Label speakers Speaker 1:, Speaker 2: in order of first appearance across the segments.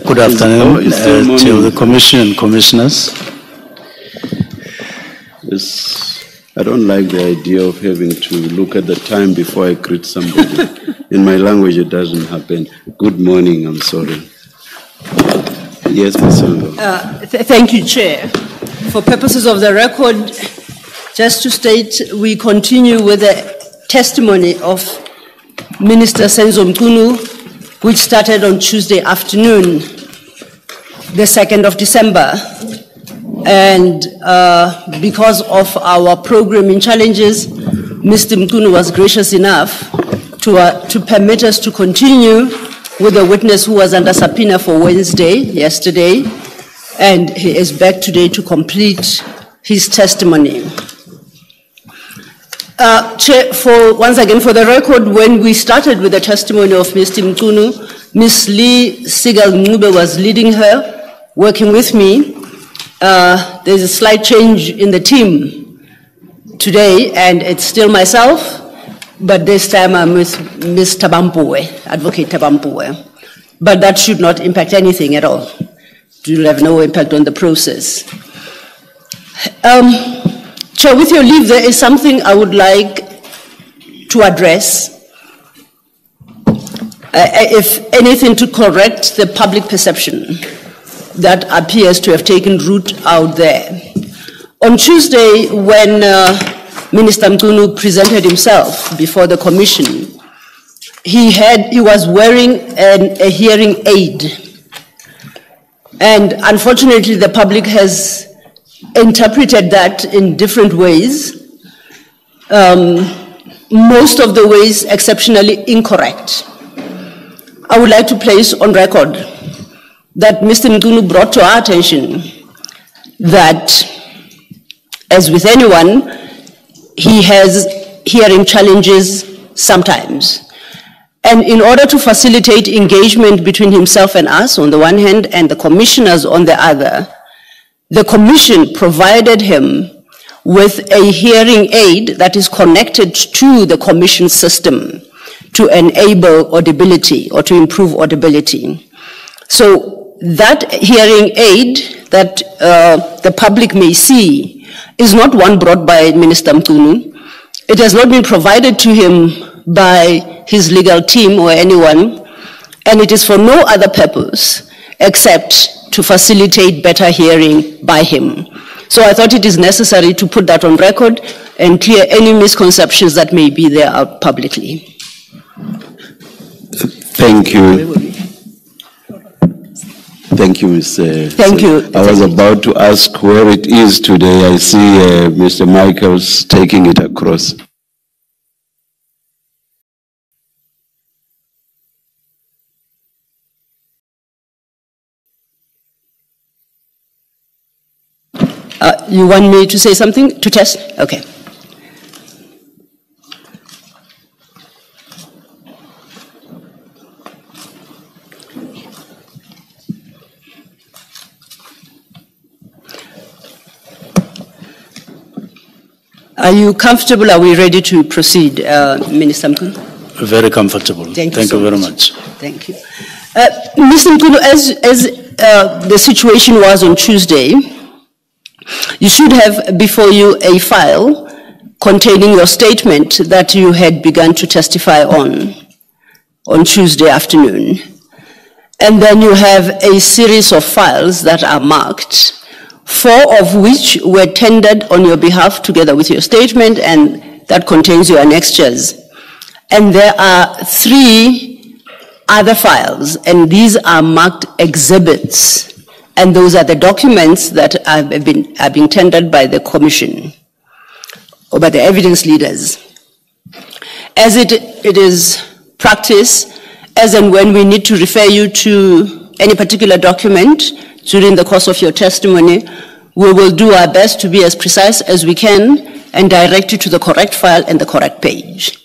Speaker 1: Good afternoon to the Commission and Commissioners.
Speaker 2: Yes, I don't like the idea of having to look at the time before I greet somebody. In my language, it doesn't happen. Good morning, I'm sorry. Yes, Ms. Senzo.
Speaker 3: Thank you, Chair. For purposes of the record, just to state, we continue with the testimony of Minister Senzo Mchunu, which started on Tuesday afternoon, the 2nd of December. And because of our programming challenges, Mr. Mchunu was gracious enough to permit us to continue with the witness who was under subpoena for Wednesday, yesterday, and he is back today to complete his testimony. Chair, once again, for the record, when we started with the testimony of Mr. Mchunu, Ms. Lee Sigal Ngube was leading her, working with me. There's a slight change in the team today, and it's still myself, but this time I'm with Ms. Tabampuwe, Advocate Tabampuwe. But that should not impact anything at all. It will have no impact on the process. Chair, with your leave, there is something I would like to address. If anything, to correct the public perception that appears to have taken root out there. On Tuesday, when Minister Mchunu presented himself before the Commission, he was wearing a hearing aid. And unfortunately, the public has interpreted that in different ways, most of the ways exceptionally incorrect. I would like to place on record that Mr. Mchunu brought to our attention that, as with anyone, he has hearing challenges sometimes. And in order to facilitate engagement between himself and us on the one hand and the commissioners on the other, the Commission provided him with a hearing aid that is connected to the Commission system to enable audibility or to improve audibility. So that hearing aid that the public may see is not one brought by Minister Mchunu. It has not been provided to him by his legal team or anyone, and it is for no other purpose except to facilitate better hearing by him. So I thought it is necessary to put that on record and clear any misconceptions that may be there out publicly.
Speaker 2: Thank you. Thank you, Ms.
Speaker 3: Thank you.
Speaker 2: I was about to ask where it is today. I see Mr. Michaels taking it across.
Speaker 3: You want me to say something? To test? Okay. Are you comfortable? Are we ready to proceed, Minister Mchunu?
Speaker 1: Very comfortable.
Speaker 3: Thank you
Speaker 1: very much.
Speaker 3: Thank you. Mr. Mchunu, as the situation was on Tuesday, you should have before you a file containing your statement that you had begun to testify on Tuesday afternoon. And then you have a series of files that are marked, 4 of which were tendered on your behalf together with your statement, and that contains your annexures. And there are 3 other files, and these are marked exhibits. And those are the documents that are being tendered by the Commission or by the evidence leaders. As it is practice, as and when we need to refer you to any particular document during the course of your testimony, we will do our best to be as precise as we can and direct you to the correct file and the correct page.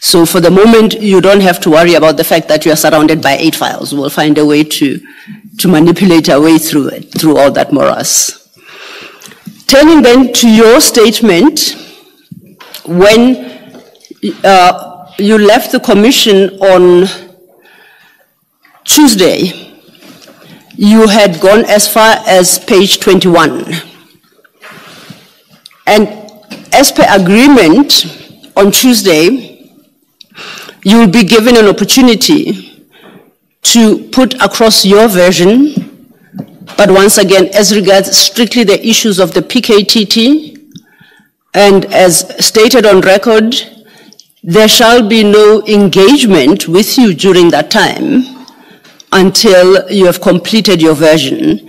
Speaker 3: So for the moment, you don't have to worry about the fact that you are surrounded by 8 files. We'll find a way to manipulate our way through it, through all that morass. Turning then to your statement, when you left the Commission on Tuesday, you had gone as far as page 21. And as per agreement, on Tuesday, you will be given an opportunity to put across your version, but once again, as regards strictly the issues of the PKTT, and as stated on record, there shall be no engagement with you during that time until you have completed your version.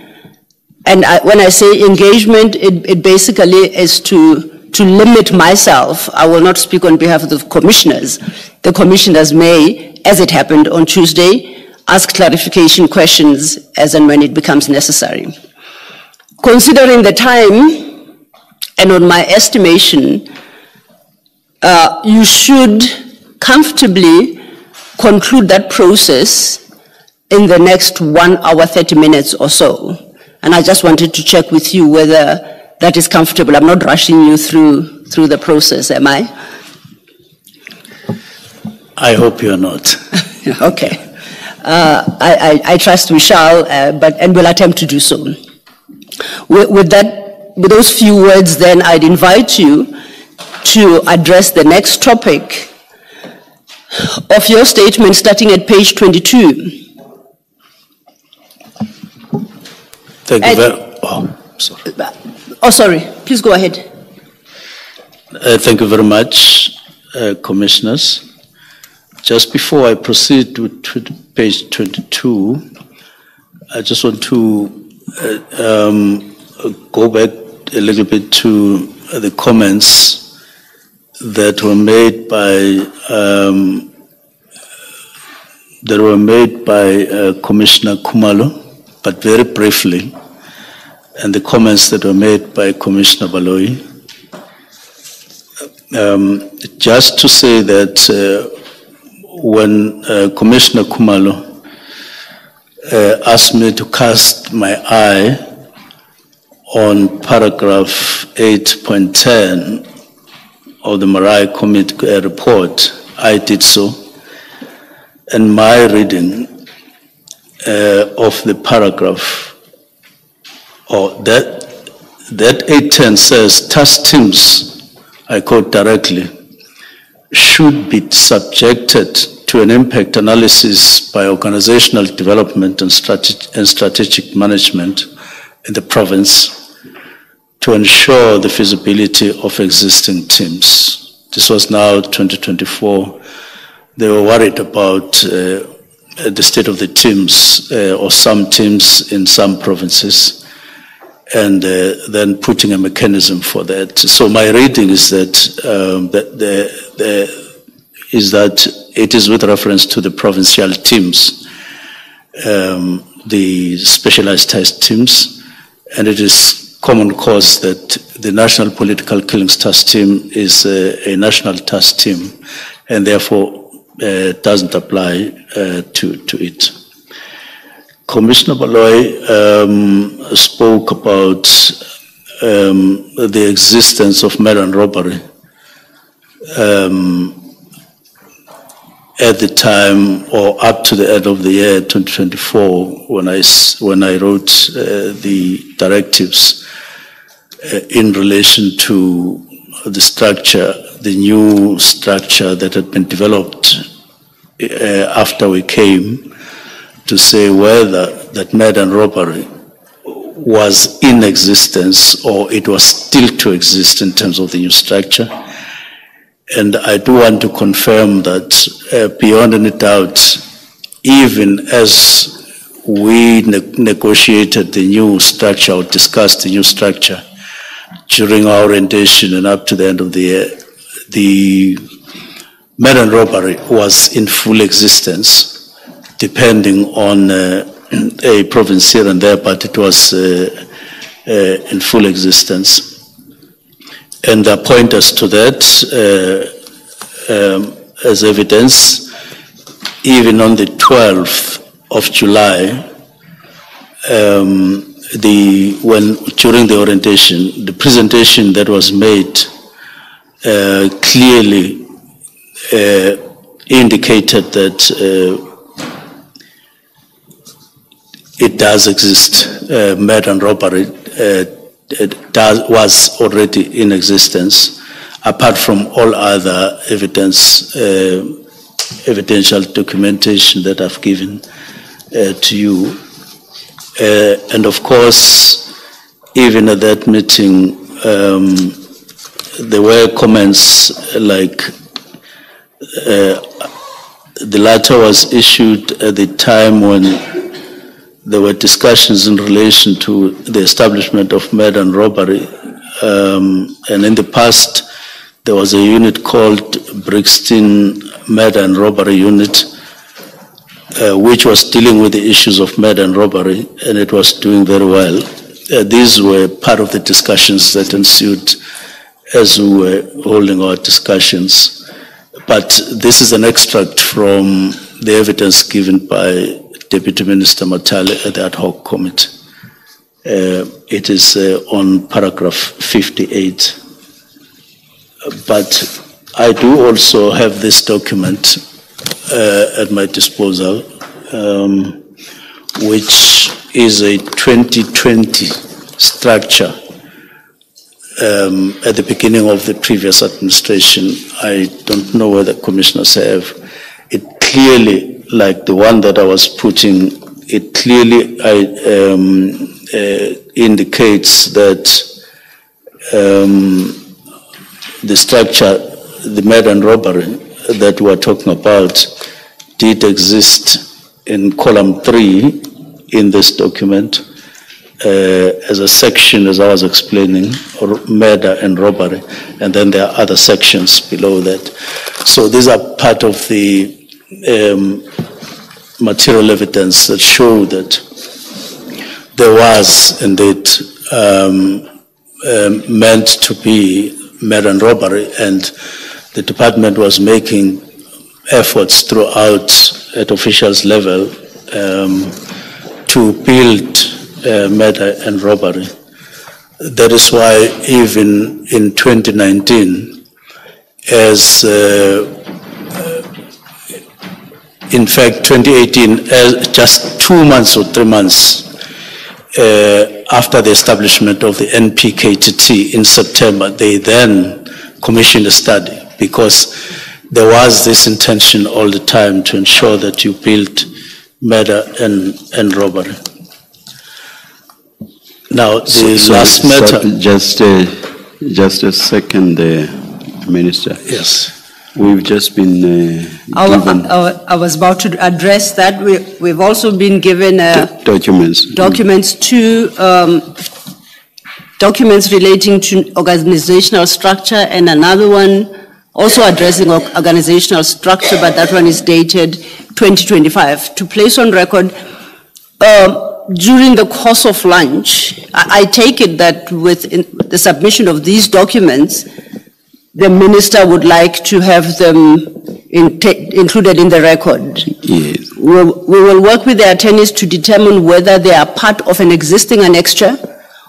Speaker 3: And when I say engagement, it basically is to limit myself. I will not speak on behalf of the commissioners. The commissioners may, as it happened on Tuesday, ask clarification questions as and when it becomes necessary. Considering the time, and on my estimation, you should comfortably conclude that process in the next 1 hour, 30 minutes or so. And I just wanted to check with you whether that is comfortable. I'm not rushing you through the process, am I?
Speaker 1: I hope you're not.
Speaker 3: Okay. I trust we shall, and we'll attempt to do so. With those few words, then, I'd invite you to address the next topic of your statement, starting at page 22.
Speaker 1: Thank you very much. Sorry.
Speaker 3: Oh, sorry. Please go ahead.
Speaker 1: Thank you very much, Commissioners. Just before I proceed to page 22, I just want to go back a little bit to the comments that were made by Commissioner Khumalo, but very briefly, and the comments that were made by Commissioner Baloyi. Just to say that when Commissioner Khumalo asked me to cast my eye on paragraph 8.10 of the Marai Committee report, I did so. And my reading of the paragraph, that 8.10 says, task teams, I quote directly, should be subjected to an impact analysis by organizational development and strategic management in the province to ensure the feasibility of existing teams. This was now 2024. They were worried about the state of the teams or some teams in some provinces, and then putting a mechanism for that. So my reading is that it is with reference to the provincial teams, the specialized task teams, and it is common cause that the National Political Killings Task Team is a national task team, and therefore doesn't apply to it. Commissioner Baloyi spoke about the existence of murder and robbery at the time or up to the end of the year 2024 when I wrote the directives in relation to the structure, the new structure that had been developed after we came, to say whether that murder and robbery was in existence or it was still to exist in terms of the new structure. And I do want to confirm that beyond any doubt, even as we negotiated the new structure or discussed the new structure during our orientation and up to the end of the year, the murder and robbery was in full existence, depending on a province here and there, but it was in full existence. And I point us to that as evidence. Even on the 12th of July, during the orientation, the presentation that was made clearly indicated that it does exist. Murder and robbery was already in existence, apart from all other evidential documentation that I've given to you. And of course, even at that meeting, there were comments like the letter was issued at the time when there were discussions in relation to the establishment of murder and robbery. And in the past, there was a unit called Brixton Murder and Robbery Unit, which was dealing with the issues of murder and robbery, and it was doing very well. These were part of the discussions that ensued as we were holding our discussions. But this is an extract from the evidence given by Deputy Minister Matale at the ad hoc committee. It is on paragraph 58. But I do also have this document at my disposal, which is a 2020 structure at the beginning of the previous administration. I don't know whether commissioners have. It clearly, like the one that I was putting, it clearly indicates that the structure, the murder and robbery that we are talking about did exist in column 3 in this document as a section, as I was explaining, or murder and robbery, and then there are other sections below that. So these are part of the material evidence that show that there was indeed meant to be murder and robbery, and the department was making efforts throughout at officials level to build murder and robbery. That is why even in 2019, as in fact 2018, just 2 months or 3 months after the establishment of the NPKTT in September, they then commissioned a study, because there was this intention all the time to ensure that you build murder and robbery. Now, the last matter...
Speaker 2: Just a second, Minister.
Speaker 1: Yes.
Speaker 2: We've just been given...
Speaker 3: I was about to address that. We've also been given...
Speaker 2: documents.
Speaker 3: Documents documents relating to organizational structure, and another one also addressing organizational structure, but that one is dated 2025. To place on record, during the course of lunch, I take it that with the submission of these documents, the minister would like to have them included in the record.
Speaker 2: Yes.
Speaker 3: We will work with the attorneys to determine whether they are part of an existing annexure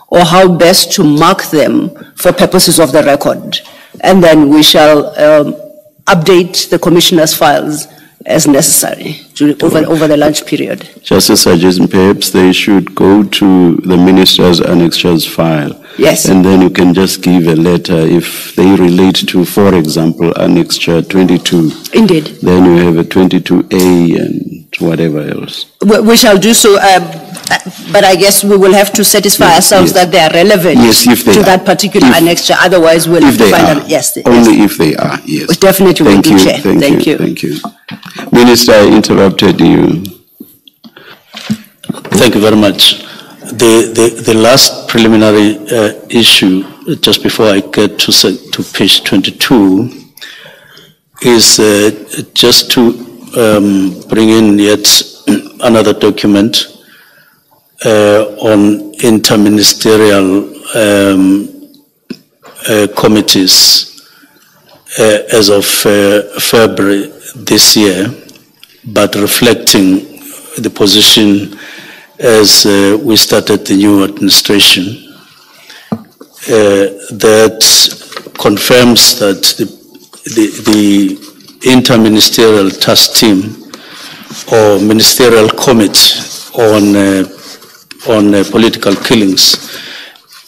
Speaker 3: or how best to mark them for purposes of the record. And then we shall update the commissioner's files as necessary over the lunch period.
Speaker 2: Just a suggestion, perhaps they should go to the minister's annexures file.
Speaker 3: Yes.
Speaker 2: And then you can just give a letter if they relate to, for example, annexure 22.
Speaker 3: Indeed.
Speaker 2: Then you have a 22A and whatever else.
Speaker 3: We shall do so, but I guess we will have to satisfy ourselves that they are relevant to that particular annexure. Otherwise, we'll have to find out. Yes.
Speaker 2: Only if they are, yes.
Speaker 3: Definitely will do, Chair. Thank you.
Speaker 2: Thank you. Minister, I interrupted you.
Speaker 1: Thank you very much. The last preliminary issue, just before I get to page 22, is just to bring in yet another document on interministerial committees as of February this year, but reflecting the position as we started the new administration, that confirms that the interministerial task team or ministerial committee on on political killings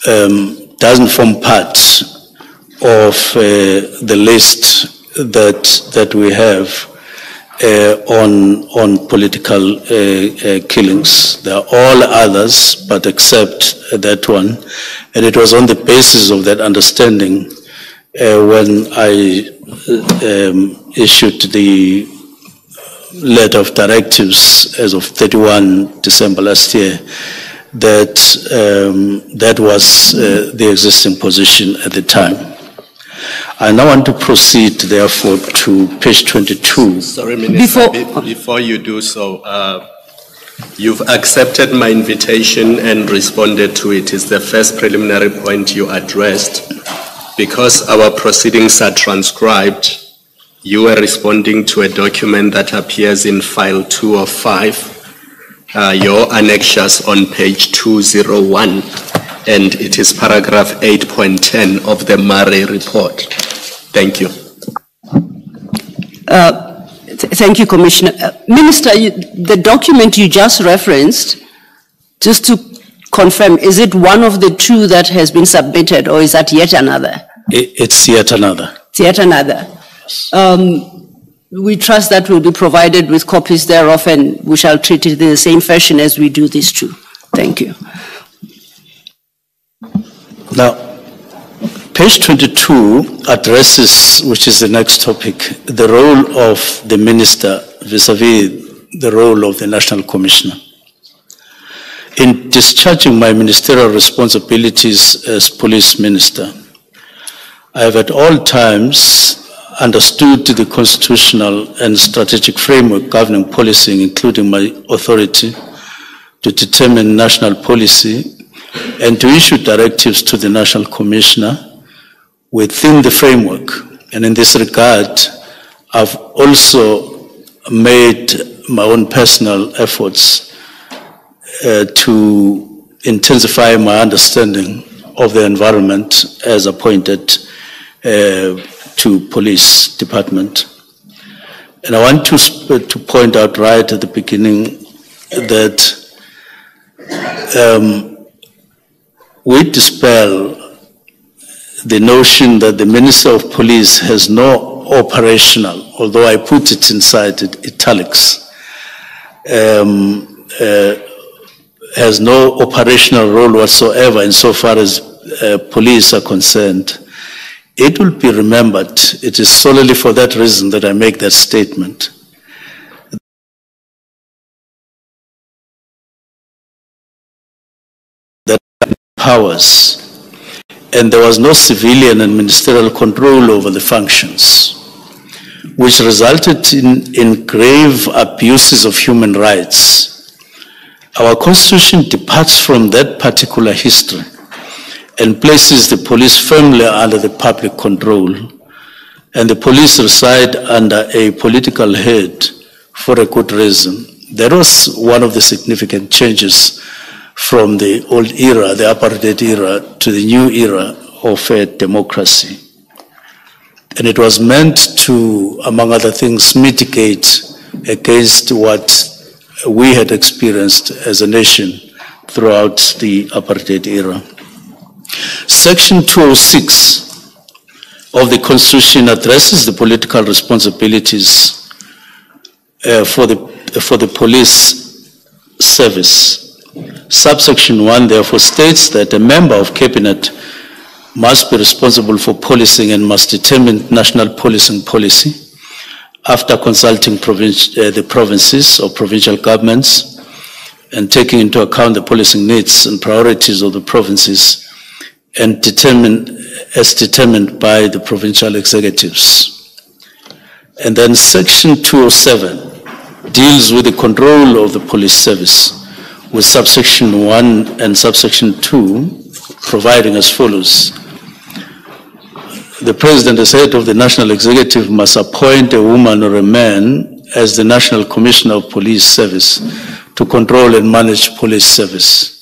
Speaker 1: doesn't form part of the list that we have on political killings. There are all others, but except that one. And it was on the basis of that understanding when I issued the letter of directives as of 31 December last year that that was the existing position at the time. I now want to proceed, therefore, to page 22.
Speaker 4: Sorry, Minister, before you do so, you've accepted my invitation and responded to it. It's the first preliminary point you addressed. Because our proceedings are transcribed, you are responding to a document that appears in file 2 of 5, your annexures on page 201. And it is paragraph 8.10 of the Murray report. Thank you.
Speaker 3: Thank you, Commissioner. Minister, the document you just referenced, just to confirm, is it one of the two that has been submitted, or is that yet another?
Speaker 1: It's yet another.
Speaker 3: It's yet another. We trust that will be provided with copies thereof, and we shall treat it in the same fashion as we do these two. Thank you.
Speaker 1: Now, page 22 addresses, which is the next topic, the role of the minister vis-a-vis the role of the National Commissioner. In discharging my ministerial responsibilities as police minister, I have at all times understood the constitutional and strategic framework governing policing, including my authority to determine national policy and to issue directives to the National Commissioner within the framework. And in this regard, I've also made my own personal efforts to intensify my understanding of the environment as appointed to police department. And I want to point out right at the beginning that we dispel the notion that the Minister of Police has no operational, although I put it inside italics, has no operational role whatsoever insofar as police are concerned. It will be remembered, it is solely for that reason that I make that statement. That powers, and there was no civilian and ministerial control over the functions, which resulted in grave abuses of human rights. Our Constitution departs from that particular history and places the police firmly under the public control, and the police reside under a political head for a good reason. That was one of the significant changes from the old era, the apartheid era, to the new era of democracy. And it was meant to, among other things, mitigate against what we had experienced as a nation throughout the apartheid era. Section 206 of the Constitution addresses the political responsibilities for the police service. Subsection 1 therefore states that a member of cabinet must be responsible for policing and must determine national policing policy after consulting the provinces or provincial governments and taking into account the policing needs and priorities of the provinces and determined by the provincial executives. And then section 207 deals with the control of the police service, with subsection 1 and subsection 2 providing as follows. The President, as head of the National Executive, must appoint a woman or a man as the National Commissioner of Police Service to control and manage police service.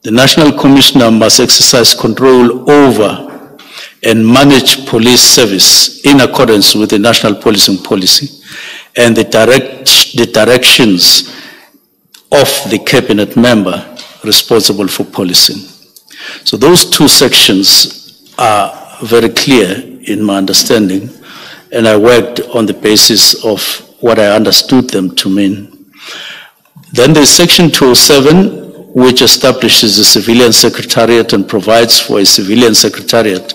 Speaker 1: The National Commissioner must exercise control over and manage police service in accordance with the national policing policy and the directions of the cabinet member responsible for policing. So those two sections are very clear in my understanding, and I worked on the basis of what I understood them to mean. Then there's Section 207, which establishes a civilian secretariat and provides for a civilian secretariat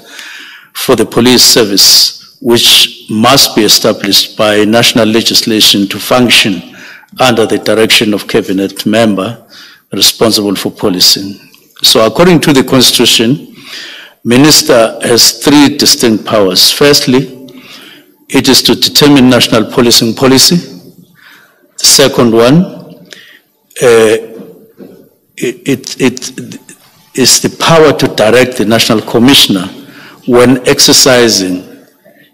Speaker 1: for the police service, which must be established by national legislation to function under the direction of cabinet member responsible for policing. So according to the Constitution, minister has three distinct powers. Firstly, it is to determine national policing policy. The second one, it is the power to direct the national commissioner when exercising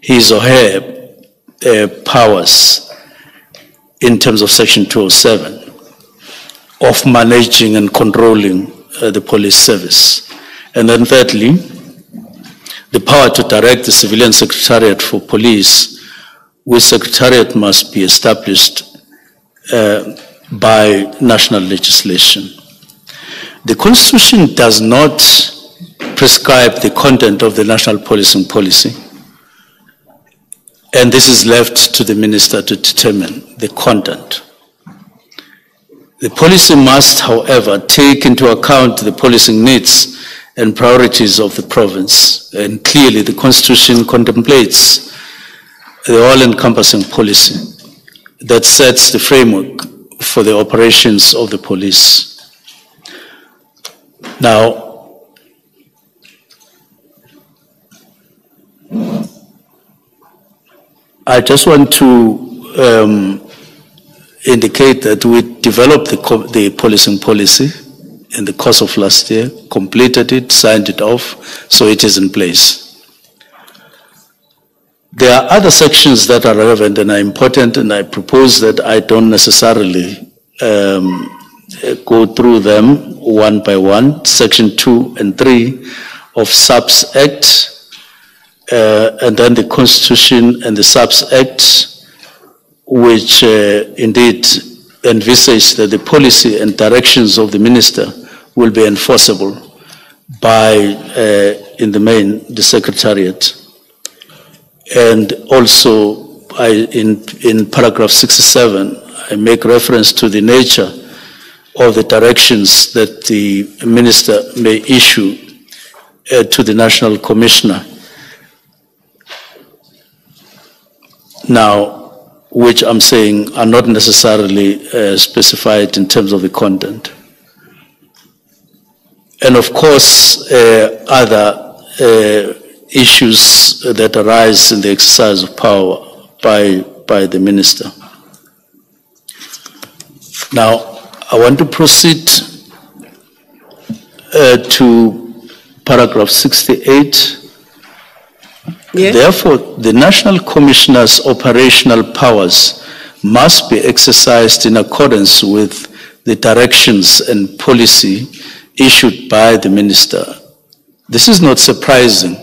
Speaker 1: his or her powers in terms of Section 207 of managing and controlling the police service. And then thirdly, the power to direct the civilian secretariat for police, which secretariat must be established by national legislation. The Constitution does not prescribe the content of the national policing policy, and this is left to the minister to determine the content. The policy must, however, take into account the policing needs and priorities of the province, and clearly the Constitution contemplates the all-encompassing policy that sets the framework for the operations of the police. Now, I just want to indicate that we developed the policing policy in the course of last year, completed it, signed it off, so it is in place. There are other sections that are relevant and are important, and I propose that I don't necessarily go through them one by one. Section 2 and 3 of SAPS Act, and then the Constitution and the SAPS Act, which indeed envisage that the policy and directions of the minister will be enforceable by, in the main, the Secretariat. And also, in paragraph 67, I make reference to the nature of the directions that the minister may issue to the National Commissioner. Now, which I'm saying are not necessarily specified in terms of the content. And of course, other issues that arise in the exercise of power by the minister. Now, I want to proceed to paragraph 68. Yes. Therefore, the National Commissioner's operational powers must be exercised in accordance with the directions and policy issued by the minister. This is not surprising,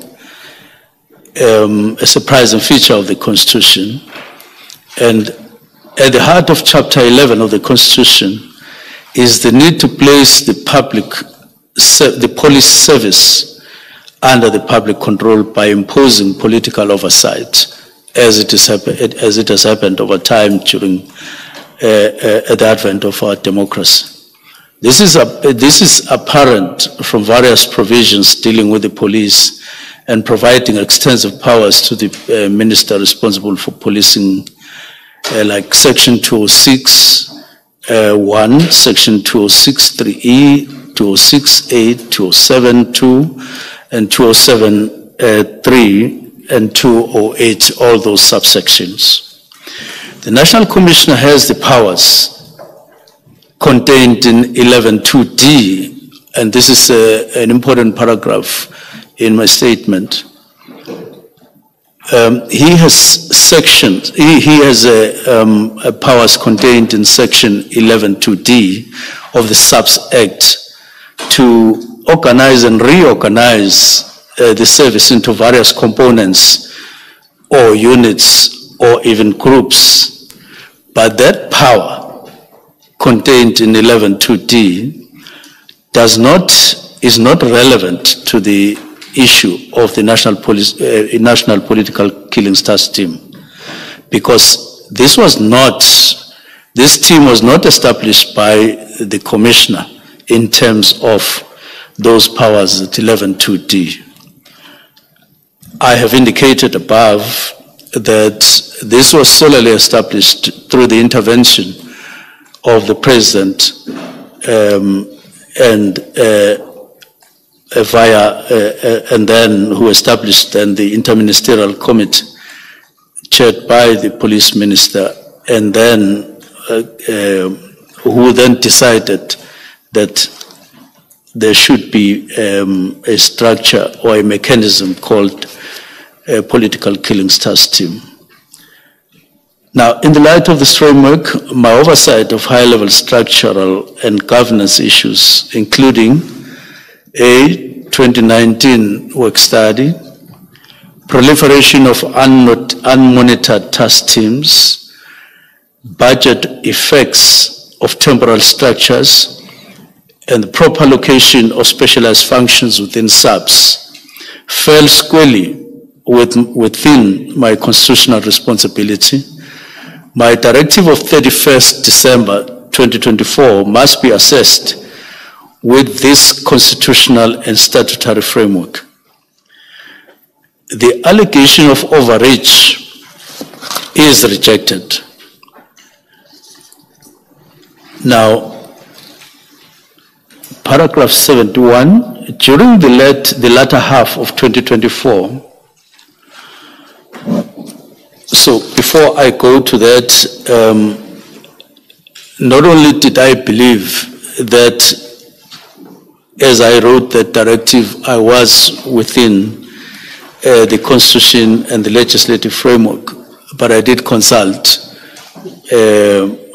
Speaker 1: a surprising feature of the Constitution. And at the heart of Chapter 11 of the Constitution is the need to place the police service under the public control by imposing political oversight, as it has happened over time during the advent of our democracy. This is apparent from various provisions dealing with the police and providing extensive powers to the minister responsible for policing, like Section 206(1), Section 206(3)(e), 206(8), 207(2), and 207(3) and 208, all those subsections. The National Commissioner has the powers contained in 11(2)(d), and this is an important paragraph in my statement. He has sections, he has powers contained in Section 11(2)(d) of the SAPS Act to organize and reorganize the service into various components or units or even groups. But that power contained in 11.2d is not relevant to the issue of the National Political Killings Task Team, because this team was not established by the Commissioner in terms of those powers at 11.2d. I have indicated above that this was solely established through the intervention of the President and then who established then the Interministerial Committee chaired by the Police Minister, and then who then decided that there should be a structure or a mechanism called a Political Killings Task Team. Now, in the light of this framework, my oversight of high-level structural and governance issues, including a 2019 work study, proliferation of unmonitored task teams, budget effects of temporal structures, and the proper location of specialized functions within SAPS, fell squarely within my constitutional responsibility. My directive of 31st December 2024 must be assessed with this constitutional and statutory framework. The allegation of overreach is rejected. Now, paragraph 71, during the latter half of 2024, so before I go to that, not only did I believe that as I wrote that directive, I was within the Constitution and the legislative framework, but I did consult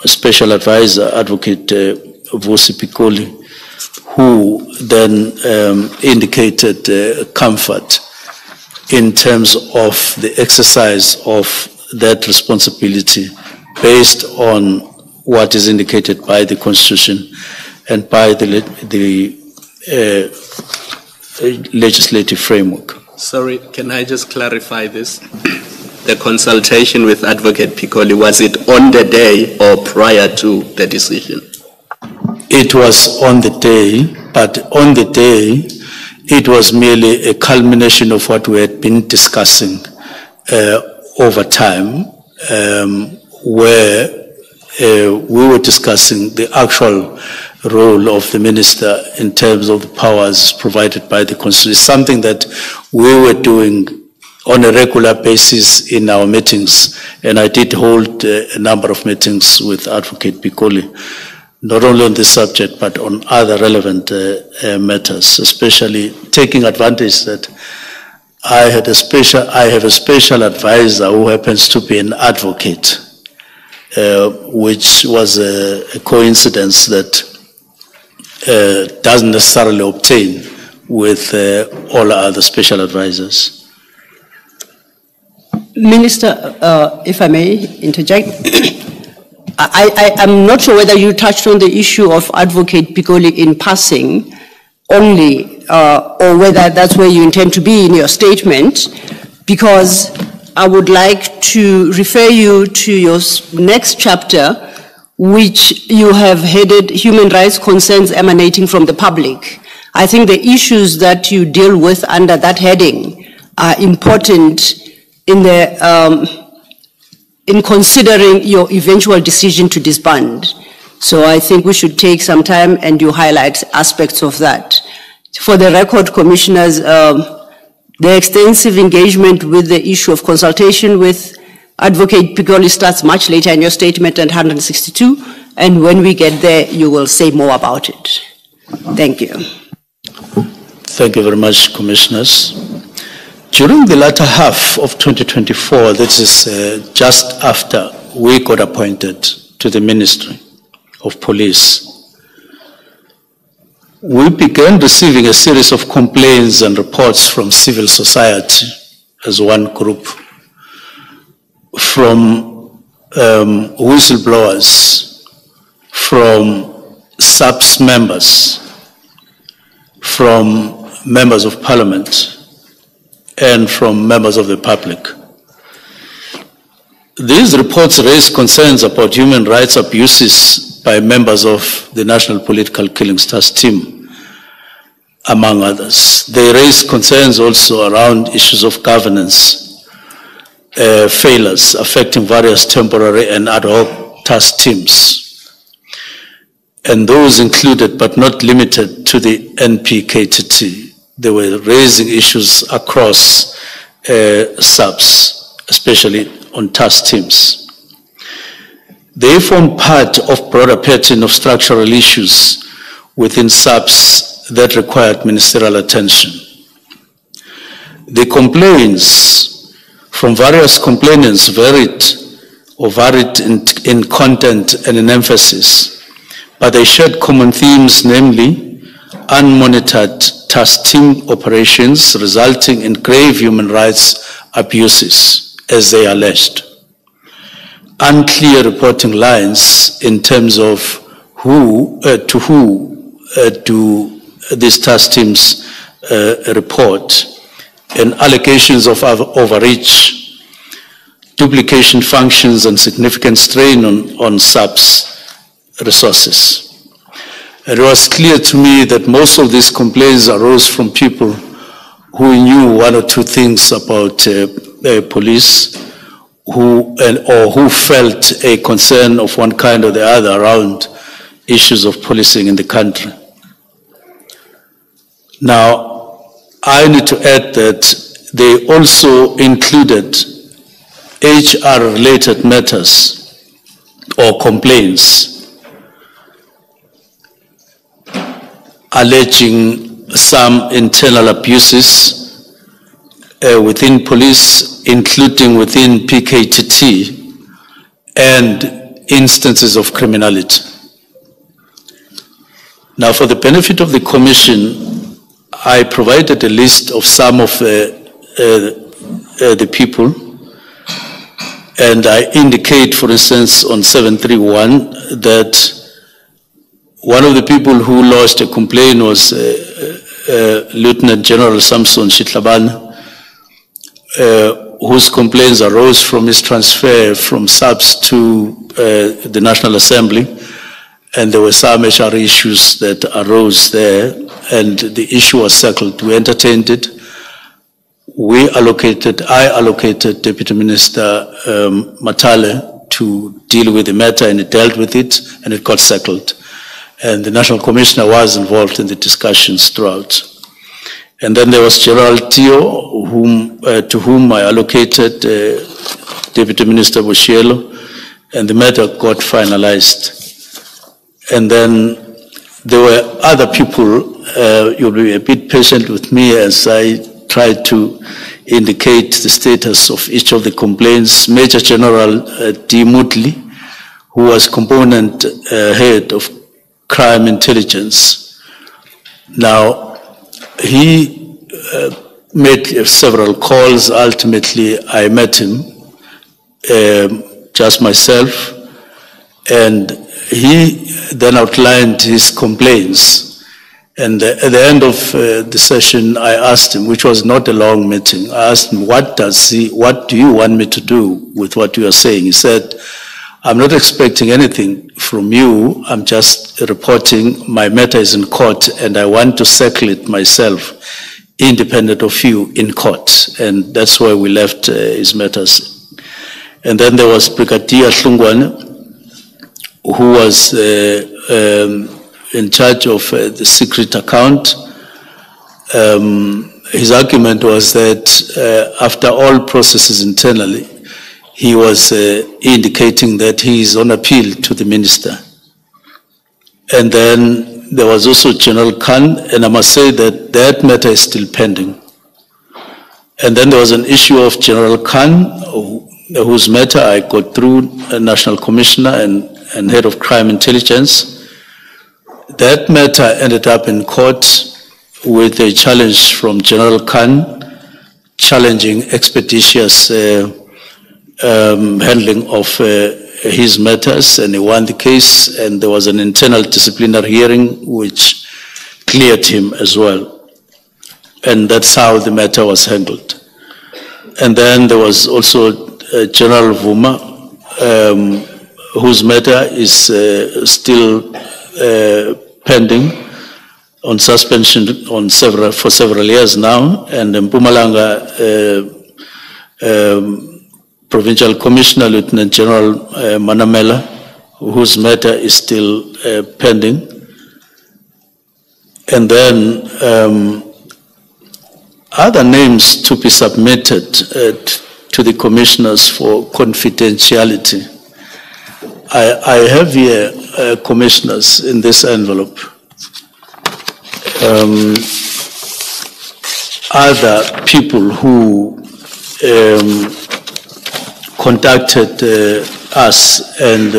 Speaker 1: Special Advisor, Advocate Vusi Piccoli, who then indicated comfort in terms of the exercise of that responsibility based on what is indicated by the Constitution and by the legislative framework.
Speaker 4: Sorry, can I just clarify this? The consultation with Advocate Piccoli, was it on the day or prior to the decision?
Speaker 1: It was on the day, but on the day, it was merely a culmination of what we had been discussing over time, where we were discussing the actual role of the minister in terms of the powers provided by the Constitution. It's something that we were doing on a regular basis in our meetings, and I did hold a number of meetings with Advocate Piccoli, not only on this subject, but on other relevant matters, especially taking advantage that I have a special advisor who happens to be an advocate, which was a coincidence that doesn't necessarily obtain with all other special advisors.
Speaker 3: Minister, if I may interject, I'm not sure whether you touched on the issue of Advocate Piccoli in passing only, or whether that's where you intend to be in your statement, because I would like to refer you to your next chapter, which you have headed Human Rights Concerns Emanating from the Public. I think the issues that you deal with under that heading are important in considering your eventual decision to disband. So I think we should take some time and you highlight aspects of that. For the record, Commissioners, the extensive engagement with the issue of consultation with Advocate Piccoli starts much later in your statement at 162, and when we get there, you will say more about it. Thank you.
Speaker 1: Thank you very much, Commissioners. During the latter half of 2024, this is just after we got appointed to the Ministry of Police, we began receiving a series of complaints and reports from civil society as one group, from whistleblowers, from SAPS members, from members of parliament, and from members of the public. These reports raise concerns about human rights abuses by members of the National Political Killings Task Team, among others. They raise concerns also around issues of governance, failures affecting various temporary and ad hoc task teams. And those included but not limited to the NPKTT. They were raising issues across SAPS, especially on task teams. They form part of broader pattern of structural issues within SAPS that required ministerial attention. The complaints from various complainants varied in content and in emphasis, but they shared common themes, namely unmonitored task team operations resulting in grave human rights abuses, as they alleged. Unclear reporting lines in terms of who do these task teams report, and allegations of overreach, duplication functions, and significant strain on SAPS resources. It was clear to me that most of these complaints arose from people who knew one or two things about police, or who felt a concern of one kind or the other around issues of policing in the country. Now, I need to add that they also included HR-related matters or complaints alleging some internal abuses within police, including within PKTT, and instances of criminality. Now, for the benefit of the Commission, I provided a list of some of the people, and I indicate, for instance, on 731 that one of the people who lodged a complaint was Lieutenant General Samson Shitlabana, whose complaints arose from his transfer from SAPS to the National Assembly, and there were some HR issues that arose there, and the issue was settled. We entertained it. I allocated Deputy Minister Matale to deal with the matter, and he dealt with it, and it got settled. And the National Commissioner was involved in the discussions throughout. And then there was General Tio, to whom I allocated Deputy Minister Bushielo, and the matter got finalized. And then there were other people. You'll be a bit patient with me as I try to indicate the status of each of the complaints. Major General D. Mutley, who was component head of crime intelligence. Now, he made several calls. Ultimately, I met him, just myself, and he then outlined his complaints. And at the end of the session, I asked him, which was not a long meeting, I asked him, what do you want me to do with what you are saying? He said, I'm not expecting anything from you. I'm just reporting my matter is in court, and I want to settle it myself, independent of you, in court. And that's where we left his matters. And then there was Brigadier Hlungwane, who was in charge of the secret account. His argument was that after all processes internally, he was indicating that he is on appeal to the minister. And then there was also General Khan, and I must say that that matter is still pending. And then there was an issue of General Khan, whose matter I got through a National Commissioner and Head of Crime Intelligence. That matter ended up in court with a challenge from General Khan, challenging expeditious handling of his matters, and he won the case, and there was an internal disciplinary hearing which cleared him as well. And that's how the matter was handled. And then there was also General Vuma, whose matter is still pending on suspension for several years now, and Mpumalanga Provincial Commissioner Lieutenant General Manamela, whose matter is still pending. And then other names to be submitted to the commissioners for confidentiality. I have here commissioners in this envelope. Other people who contacted us, and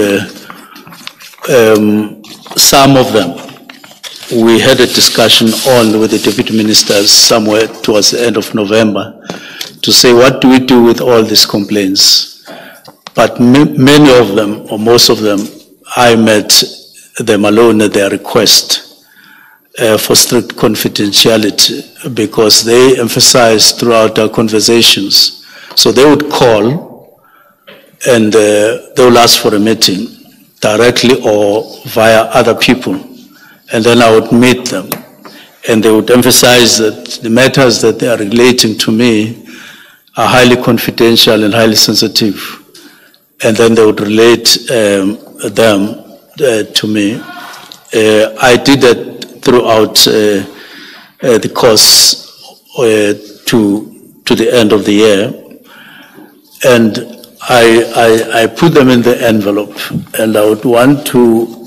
Speaker 1: some of them we had a discussion on with the deputy ministers somewhere towards the end of November to say, what do we do with all these complaints? But many of them, or most of them, I met them alone at their request for strict confidentiality, because they emphasized throughout our conversations. So they would call and they will ask for a meeting directly or via other people. And then I would meet them, and they would emphasize that the matters that they are relating to me are highly confidential and highly sensitive. And then they would relate them to me. I did that throughout the course to the end of the year. And I put them in the envelope, and I would want to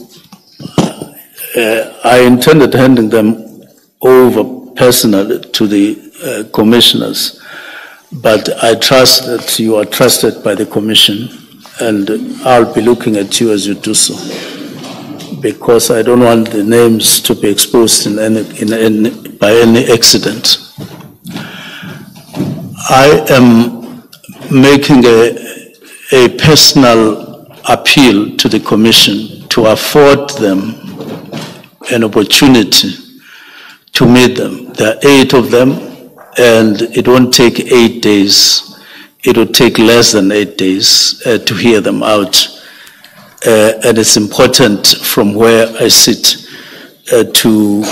Speaker 1: I intended handing them over personally to the commissioners, but I trust that you are trusted by the commission, and I'll be looking at you as you do so, because I don't want the names to be exposed by any accident. I am making a personal appeal to the commission to afford them an opportunity to meet them. There are 8 of them, and it won't take 8 days. It will take less than 8 days to hear them out. And it's important from where I sit to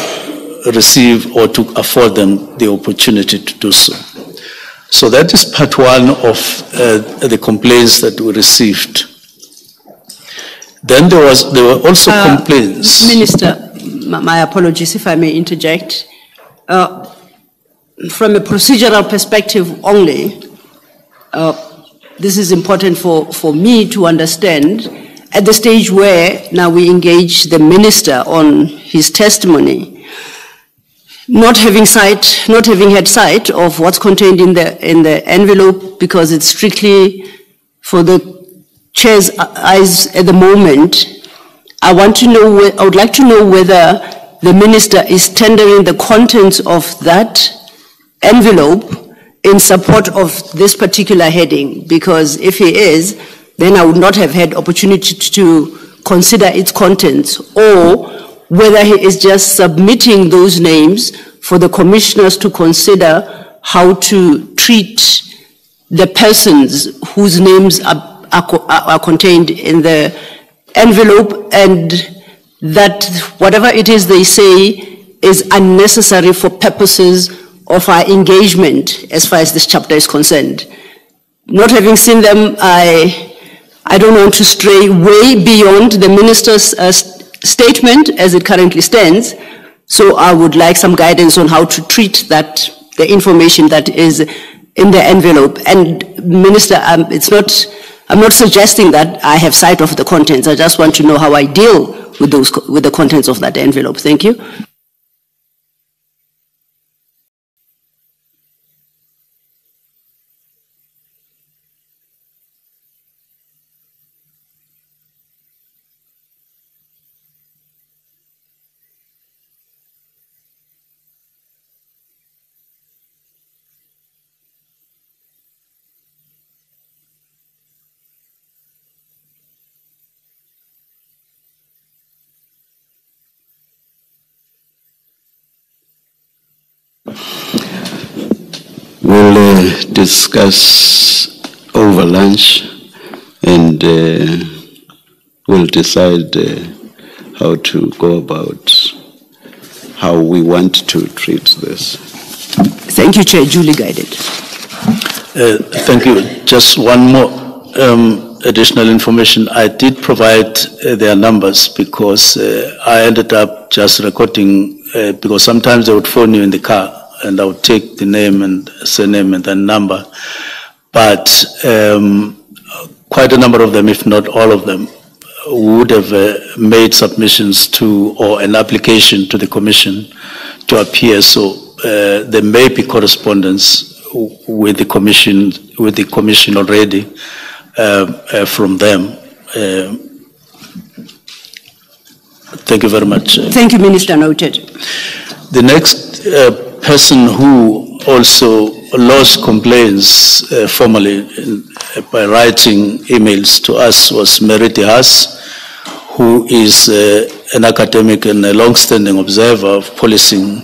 Speaker 1: receive or to afford them the opportunity to do so. So that is part one of the complaints that we received. Then there were also complaints.
Speaker 3: Minister, my apologies if I may interject. From a procedural perspective only, this is important for me to understand at the stage where now we engage the minister on his testimony, not having had sight of what's contained in the envelope, because it's strictly for the chair's eyes at the moment. I would like to know whether the minister is tendering the contents of that envelope in support of this particular heading, because if he is, then I would not have had opportunity to consider its contents, or whether he is just submitting those names for the commissioners to consider how to treat the persons whose names are contained in the envelope, and that whatever it is they say is unnecessary for purposes of our engagement as far as this chapter is concerned. Not having seen them, I don't want to stray way beyond the minister's statement as it currently stands, so I would like some guidance on how to treat the information that is in the envelope. And Minister, I'm not suggesting that I have sight of the contents. I just want to know how I deal with the contents of that envelope. Thank you.
Speaker 2: We'll discuss over lunch and we'll decide how to go about how we want to treat this.
Speaker 3: Thank you, Chair. Duly guided.
Speaker 1: Thank you. Just one more additional information. I did provide their numbers because I ended up just recording, because sometimes they would phone you in the car and I would take the name and surname and then number. But quite a number of them, if not all of them, would have made submissions to or an application to the Commission to appear. So there may be correspondence with the Commission already from them. Thank you very much.
Speaker 3: Thank you, Minister. Noted.
Speaker 1: The next person who also lodged complaints formally by writing emails to us was Meriti Haas, who is an academic and a long-standing observer of policing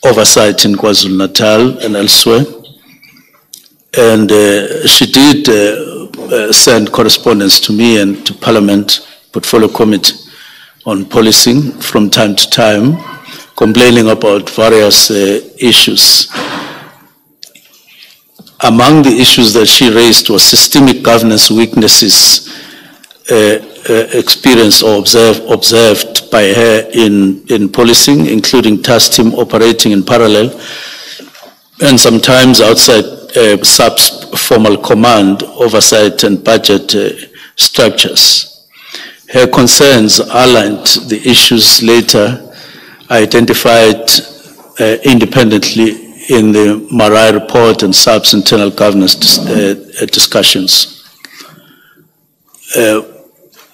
Speaker 1: oversight in KwaZulu-Natal and elsewhere. And she did send correspondence to me and to Parliament Portfolio Committee on policing from time to time, complaining about various issues. Among the issues that she raised was systemic governance weaknesses experienced or observed by her in policing, including task team operating in parallel and sometimes outside sub-formal command, oversight and budget structures. Her concerns outlined the issues later identified independently in the Marai report and SAP's internal governance discussions.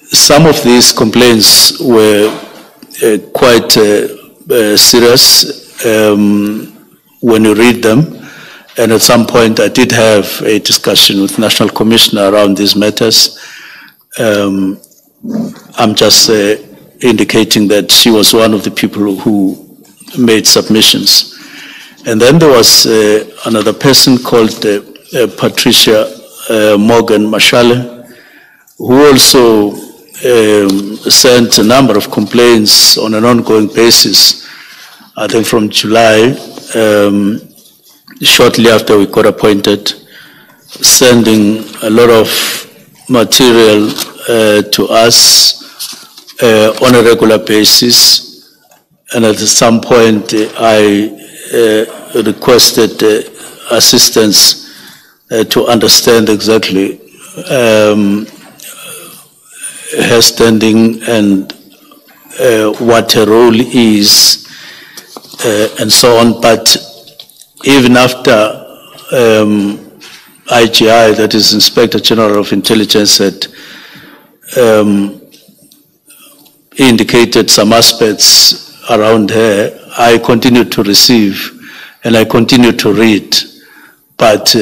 Speaker 1: Some of these complaints were quite serious when you read them, and at some point I did have a discussion with National Commissioner around these matters. I'm just indicating that she was one of the people who made submissions. And then there was another person called Patricia Morgan Mashale, who also sent a number of complaints on an ongoing basis, I think from July, shortly after we got appointed, sending a lot of material to us on a regular basis. And at some point, I requested assistance to understand exactly her standing and what her role is and so on. But even after IGI, that is Inspector General of Intelligence, had indicated some aspects around her, I continued to receive and I continued to read, but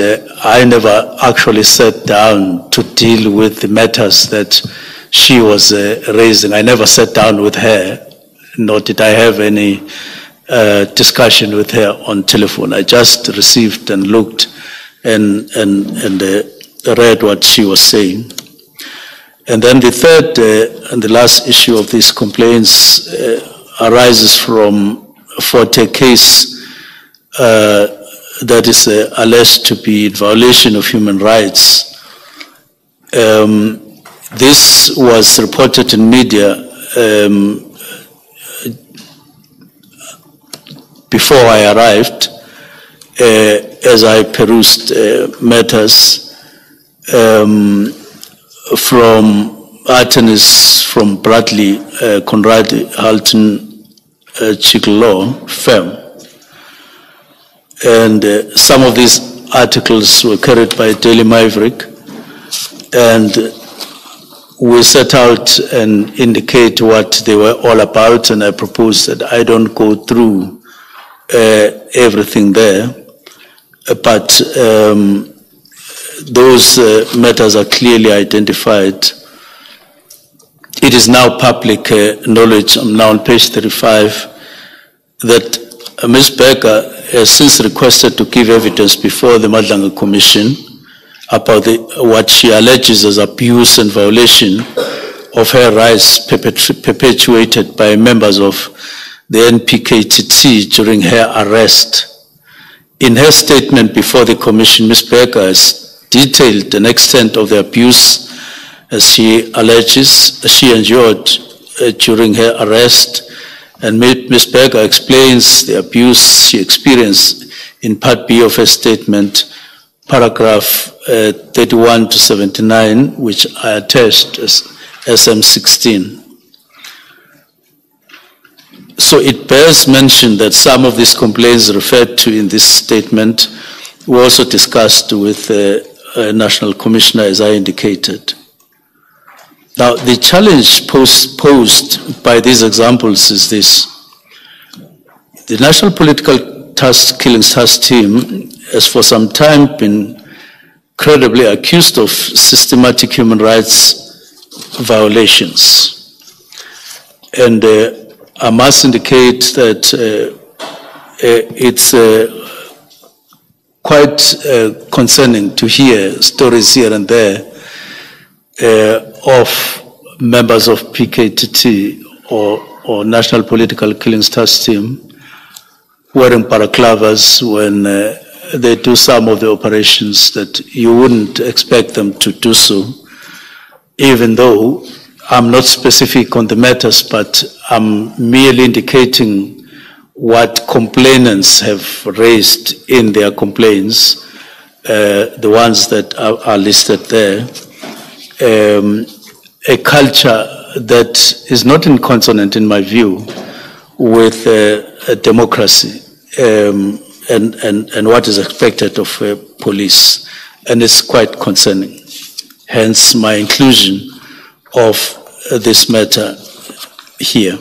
Speaker 1: I never actually sat down to deal with the matters that she was raising. I never sat down with her, nor did I have any discussion with her on telephone. I just received and looked and read what she was saying. And then the third and the last issue of these complaints arises from a Forte case that is alleged to be in violation of human rights. This was reported in media before I arrived, as I perused matters from attorneys from Bradley, Conrad, Halton, Chiclaw firm. And some of these articles were carried by Daily Maverick, and we set out and indicate what they were all about, and I proposed that I don't go through everything there, but those matters are clearly identified. It is now public knowledge, I'm now on page 35, that Ms. Becker has since requested to give evidence before the Madlanga Commission about what she alleges as abuse and violation of her rights perpetuated by members of the NPKTT during her arrest. In her statement before the Commission, Ms. Berger has detailed the extent of the abuse as she alleges she endured during her arrest, and Ms. Berger explains the abuse she experienced in Part B of her statement, paragraph 31 to 79, which I attached as SM16. So it bears mention that some of these complaints referred to in this statement were also discussed with the National Commissioner, as I indicated. Now, the challenge posed by these examples is this. The National Political Killings Task Team has for some time been credibly accused of systematic human rights violations. And I must indicate that it's quite concerning to hear stories here and there of members of PKTT or National Political Killings Task Team wearing balaclavas when they do some of the operations that you wouldn't expect them to do so, even though I'm not specific on the matters, but I'm merely indicating what complainants have raised in their complaints, the ones that are listed there. A culture that is not in consonant, in my view, with democracy and what is expected of police, and it's quite concerning. Hence my inclusion of this matter here.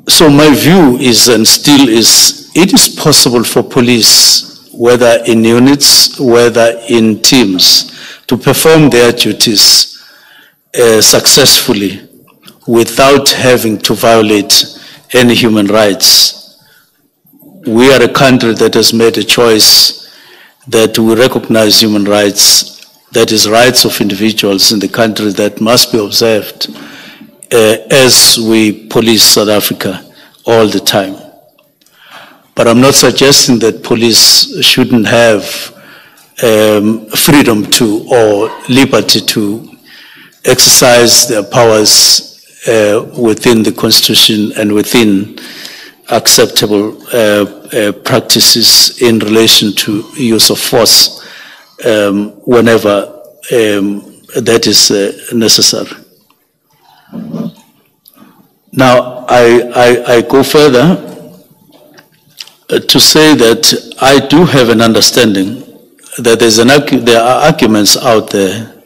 Speaker 1: So my view is, and still is, it is possible for police, whether in units, whether in teams, to perform their duties successfully without having to violate any human rights. We are a country that has made a choice that we recognize human rights, that is rights of individuals in the country that must be observed as we police South Africa all the time. But I'm not suggesting that police shouldn't have freedom to or liberty to exercise their powers within the Constitution and within acceptable practices in relation to use of force whenever that is necessary. Now, I go further to say that I do have an understanding that there are arguments out there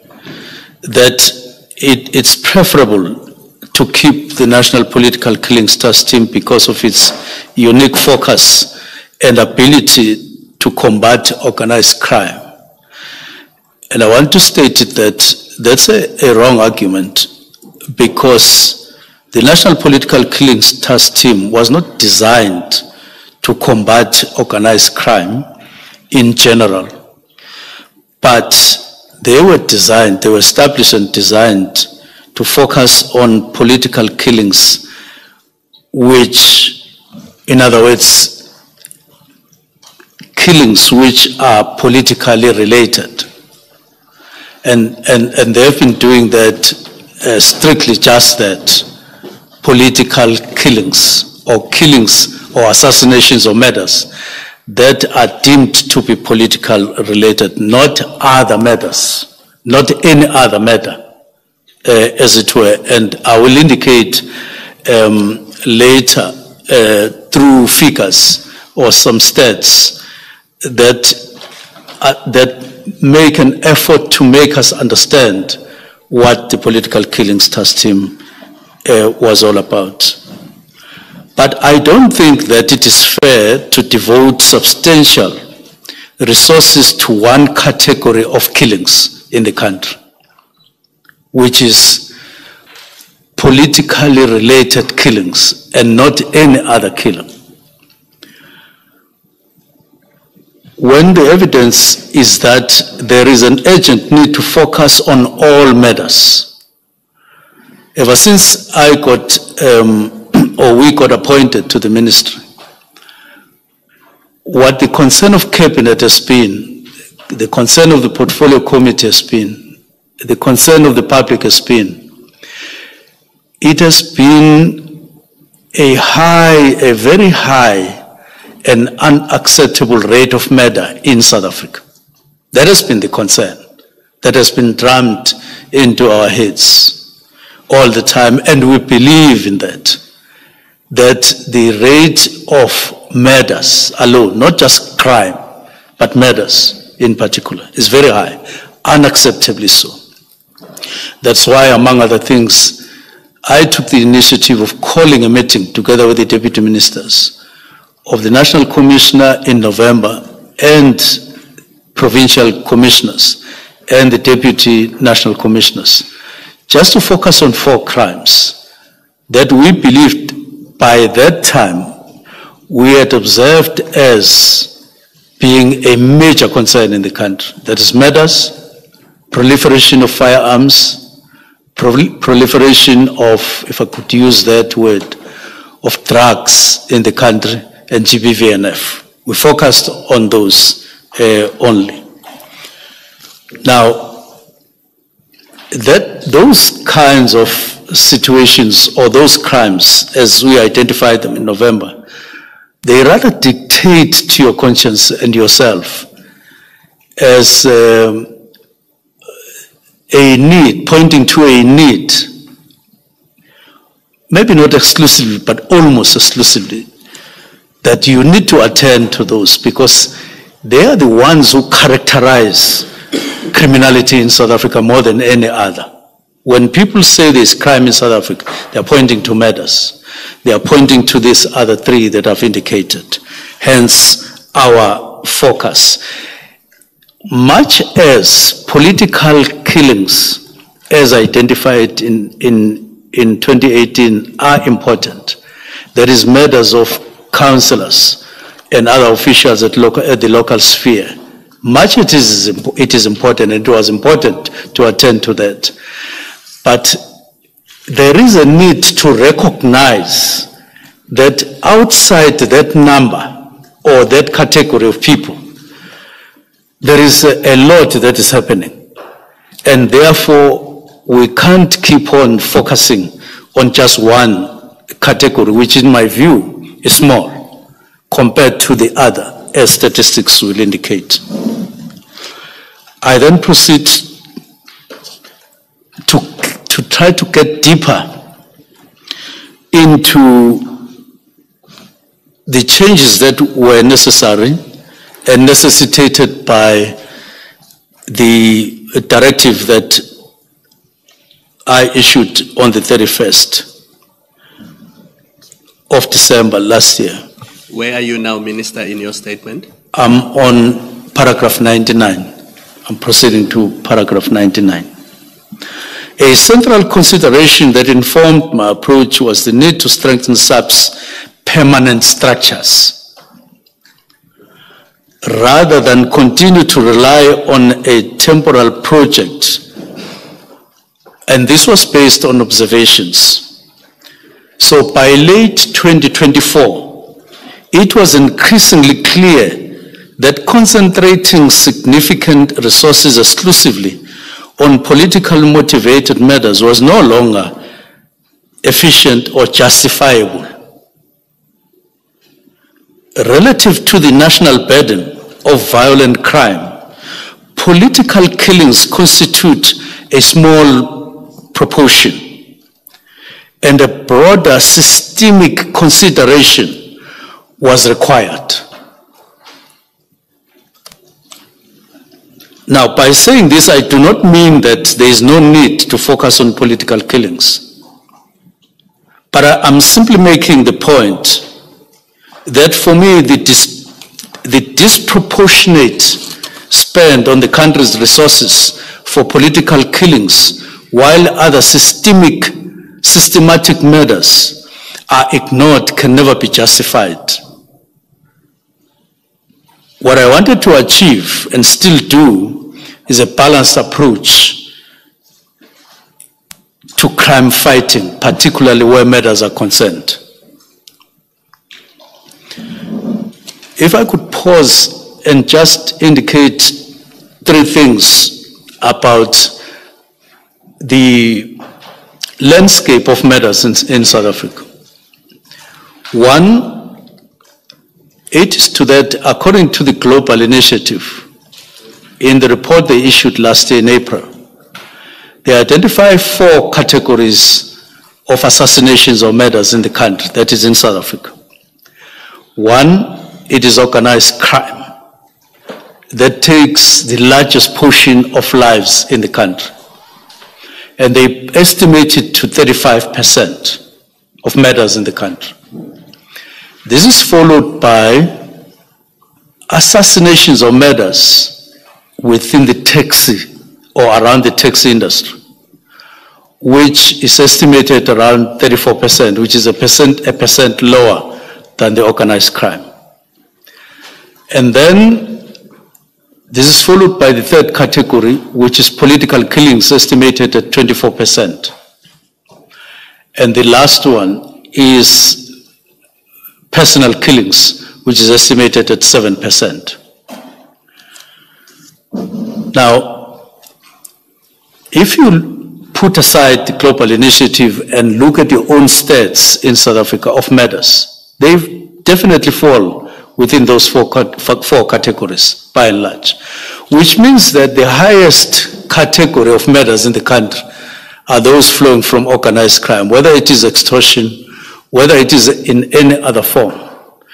Speaker 1: that it's preferable to keep the National Political Killings Task Team because of its unique focus and ability to combat organized crime. And I want to state it that that's a wrong argument, because the National Political Killings Task Team was not designed to combat organized crime in general, but they were established and designed to focus on political killings, which, in other words, killings which are politically related. And they've been doing that strictly just that, political killings or assassinations or murders that are deemed to be political related, not other matters, not any other matter, as it were. And I will indicate later through figures or some stats that make an effort to make us understand what the Political Killings Task Team was all about. But I don't think that it is fair to devote substantial resources to one category of killings in the country, which is politically related killings and not any other killing. when the evidence is that there is an urgent need to focus on all matters. Ever since I got, or we got appointed to the ministry, what the concern of cabinet has been, the concern of the portfolio committee has been, the concern of the public has been, it has been a very high and unacceptable rate of murder in South Africa. That has been the concern. That has been drummed into our heads all the time, and we believe in that the rate of murders alone, not just crime, but murders in particular, is very high, unacceptably so. That's why, among other things, I took the initiative of calling a meeting together with the deputy ministers of the National Commissioner in November and provincial commissioners and the deputy national commissioners, just to focus on 4 crimes that we believed by that time we had observed as being a major concern in the country. That is murders, proliferation of firearms, proliferation of, if I could use that word, of drugs in the country, and GBVNF. We focused on those only. Now, those kinds of situations or those crimes, as we identified them in November, they rather dictate to your conscience and yourself as a need, pointing to a need, maybe not exclusively, but almost exclusively, that you need to attend to those because they are the ones who characterize criminality in South Africa more than any other. When people say there's crime in South Africa, they are pointing to murders. They are pointing to these other 3 that I've indicated. Hence, our focus. Much as political killings, as identified in 2018, are important, there is murders of councillors and other officials at the local sphere. Much it is important, and it was important to attend to that. But there is a need to recognize that outside that number or that category of people, there is a lot that is happening. And therefore, we can't keep on focusing on just one category, which in my view is small compared to the other, as statistics will indicate. I then proceed to try to get deeper into the changes that were necessary and necessitated by the directive that I issued on the 31st of December last year.
Speaker 4: Where are you now, Minister, in your statement?
Speaker 1: I'm on paragraph 99. I'm proceeding to paragraph 99. A central consideration that informed my approach was the need to strengthen SAP's permanent structures rather than continue to rely on a temporal project. And this was based on observations. So by late 2024, it was increasingly clear that concentrating significant resources exclusively on politically motivated matters was no longer efficient or justifiable. Relative to the national burden of violent crime, political killings constitute a small proportion, and a broader systemic consideration was required. Now, by saying this, I do not mean that there is no need to focus on political killings. But I'm simply making the point that for me, the disproportionate spend on the country's resources for political killings, while other systematic murders are ignored, can never be justified. What I wanted to achieve and still do is a balanced approach to crime fighting, particularly where matters are concerned. If I could pause and just indicate three things about the landscape of matters in South Africa. One, it is to that, according to the Global Initiative, in the report they issued last year in April, they identify 4 categories of assassinations or murders in the country, that is in South Africa. One, it is organized crime that takes the largest portion of lives in the country. And they estimate it to 35% of murders in the country. This is followed by assassinations or murders within the taxi or around the taxi industry, which is estimated around 34%, which is a percent lower than the organized crime. And then this is followed by the third category, which is political killings, estimated at 24%. And the last one is personal killings, which is estimated at 7%. Now, if you put aside the Global Initiative and look at your own stats in South Africa of murders, they definitely fall within those four categories, by and large, which means that the highest category of murders in the country are those flowing from organized crime, whether it is extortion, whether it is in any other form,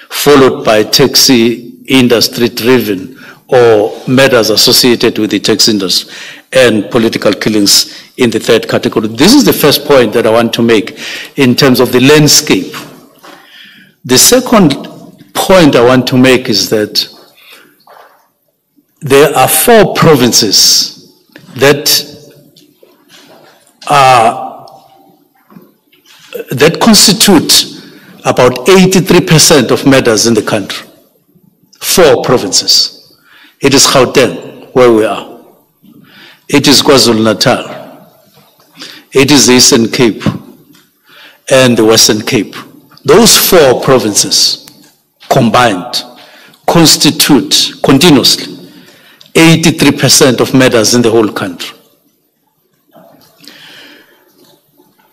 Speaker 1: followed by taxi industry-driven or matters associated with the taxi industry, and political killings in the third category. This is the first point that I want to make in terms of the landscape. The second point I want to make is that there are 4 provinces that constitute about 83% of murders in the country. 4 provinces. It is Gauteng, where we are. It is KwaZulu-Natal. It is the Eastern Cape and the Western Cape. Those 4 provinces combined constitute continuously 83% of murders in the whole country.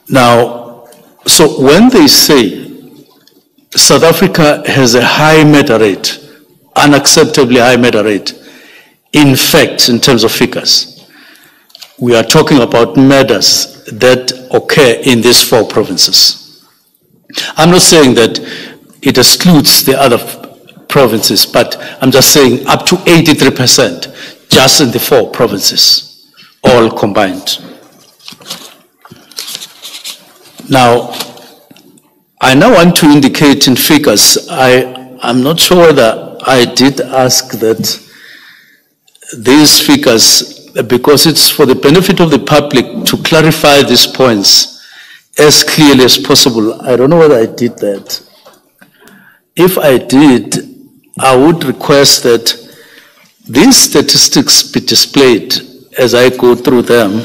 Speaker 1: Now, so when they say South Africa has a high murder rate, unacceptably high murder rate, in fact, in terms of figures, we are talking about murders that occur in these 4 provinces. I'm not saying that it excludes the other provinces, but I'm just saying up to 83% just in the 4 provinces, all combined. Now, I now want to indicate in figures, I'm not sure whether I did ask that these figures, because it's for the benefit of the public to clarify these points as clearly as possible. I don't know whether I did that. If I did, I would request that these statistics be displayed as I go through them.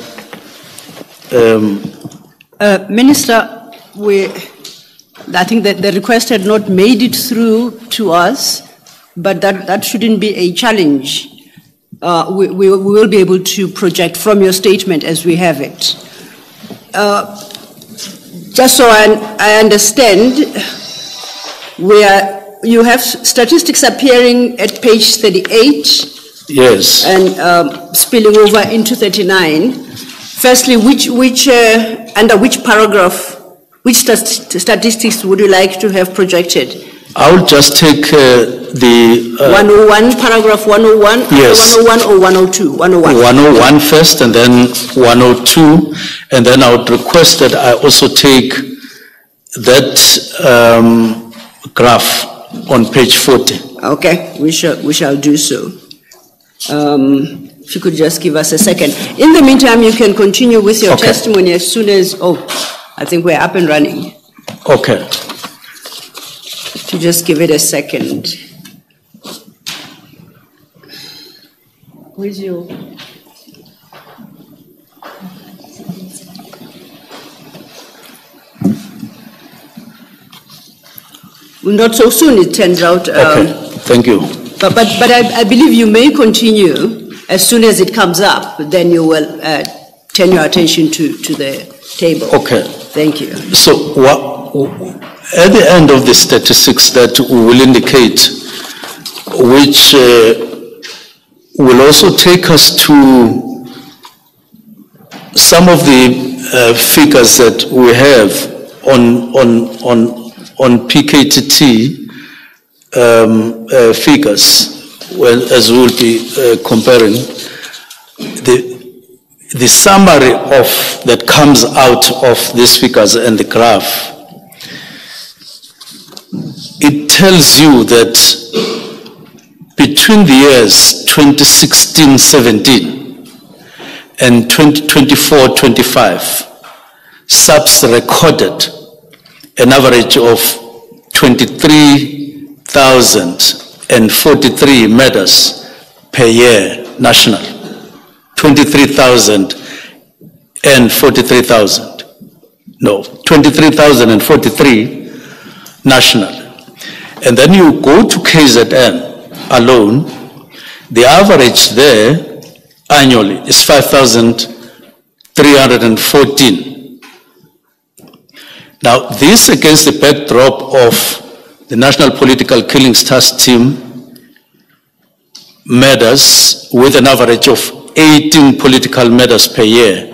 Speaker 3: Minister, I think that the request had not made it through to us, but that shouldn't be a challenge. We will be able to project from your statement as we have it. Just so I understand, you have statistics appearing at page 38.
Speaker 1: Yes.
Speaker 3: And spilling over into 39. Firstly, under which paragraph, which statistics would you like to have projected?
Speaker 1: I will just take the...
Speaker 3: 101, paragraph 101?
Speaker 1: Yes.
Speaker 3: 101 or 102? 101.
Speaker 1: 101 first and then 102. And then I would request that I also take that graph on page 40.
Speaker 3: Okay, we shall do so. If you could just give us a second. In the meantime, you can continue with your testimony as soon as, I think we're up and running.
Speaker 1: Okay.
Speaker 3: To just give it a second. Where's your... Well, not so soon, it turns out.
Speaker 1: Okay, thank you.
Speaker 3: But I believe you may continue as soon as it comes up, then you will turn your attention to the table.
Speaker 1: Okay.
Speaker 3: Thank you.
Speaker 1: So at the end of the statistics that we will indicate, which will also take us to some of the figures that we have on PKTT figures, as we'll be comparing, the summary that comes out of these figures and the graph, it tells you that between the years 2016-17 and 2024-25, SAPS recorded an average of 23,043 murders per year national. 23,043 national. And then you go to KZN alone, the average there annually is 5,314. Now, this against the backdrop of the National Political Killings Task Team murders with an average of 18 political murders per year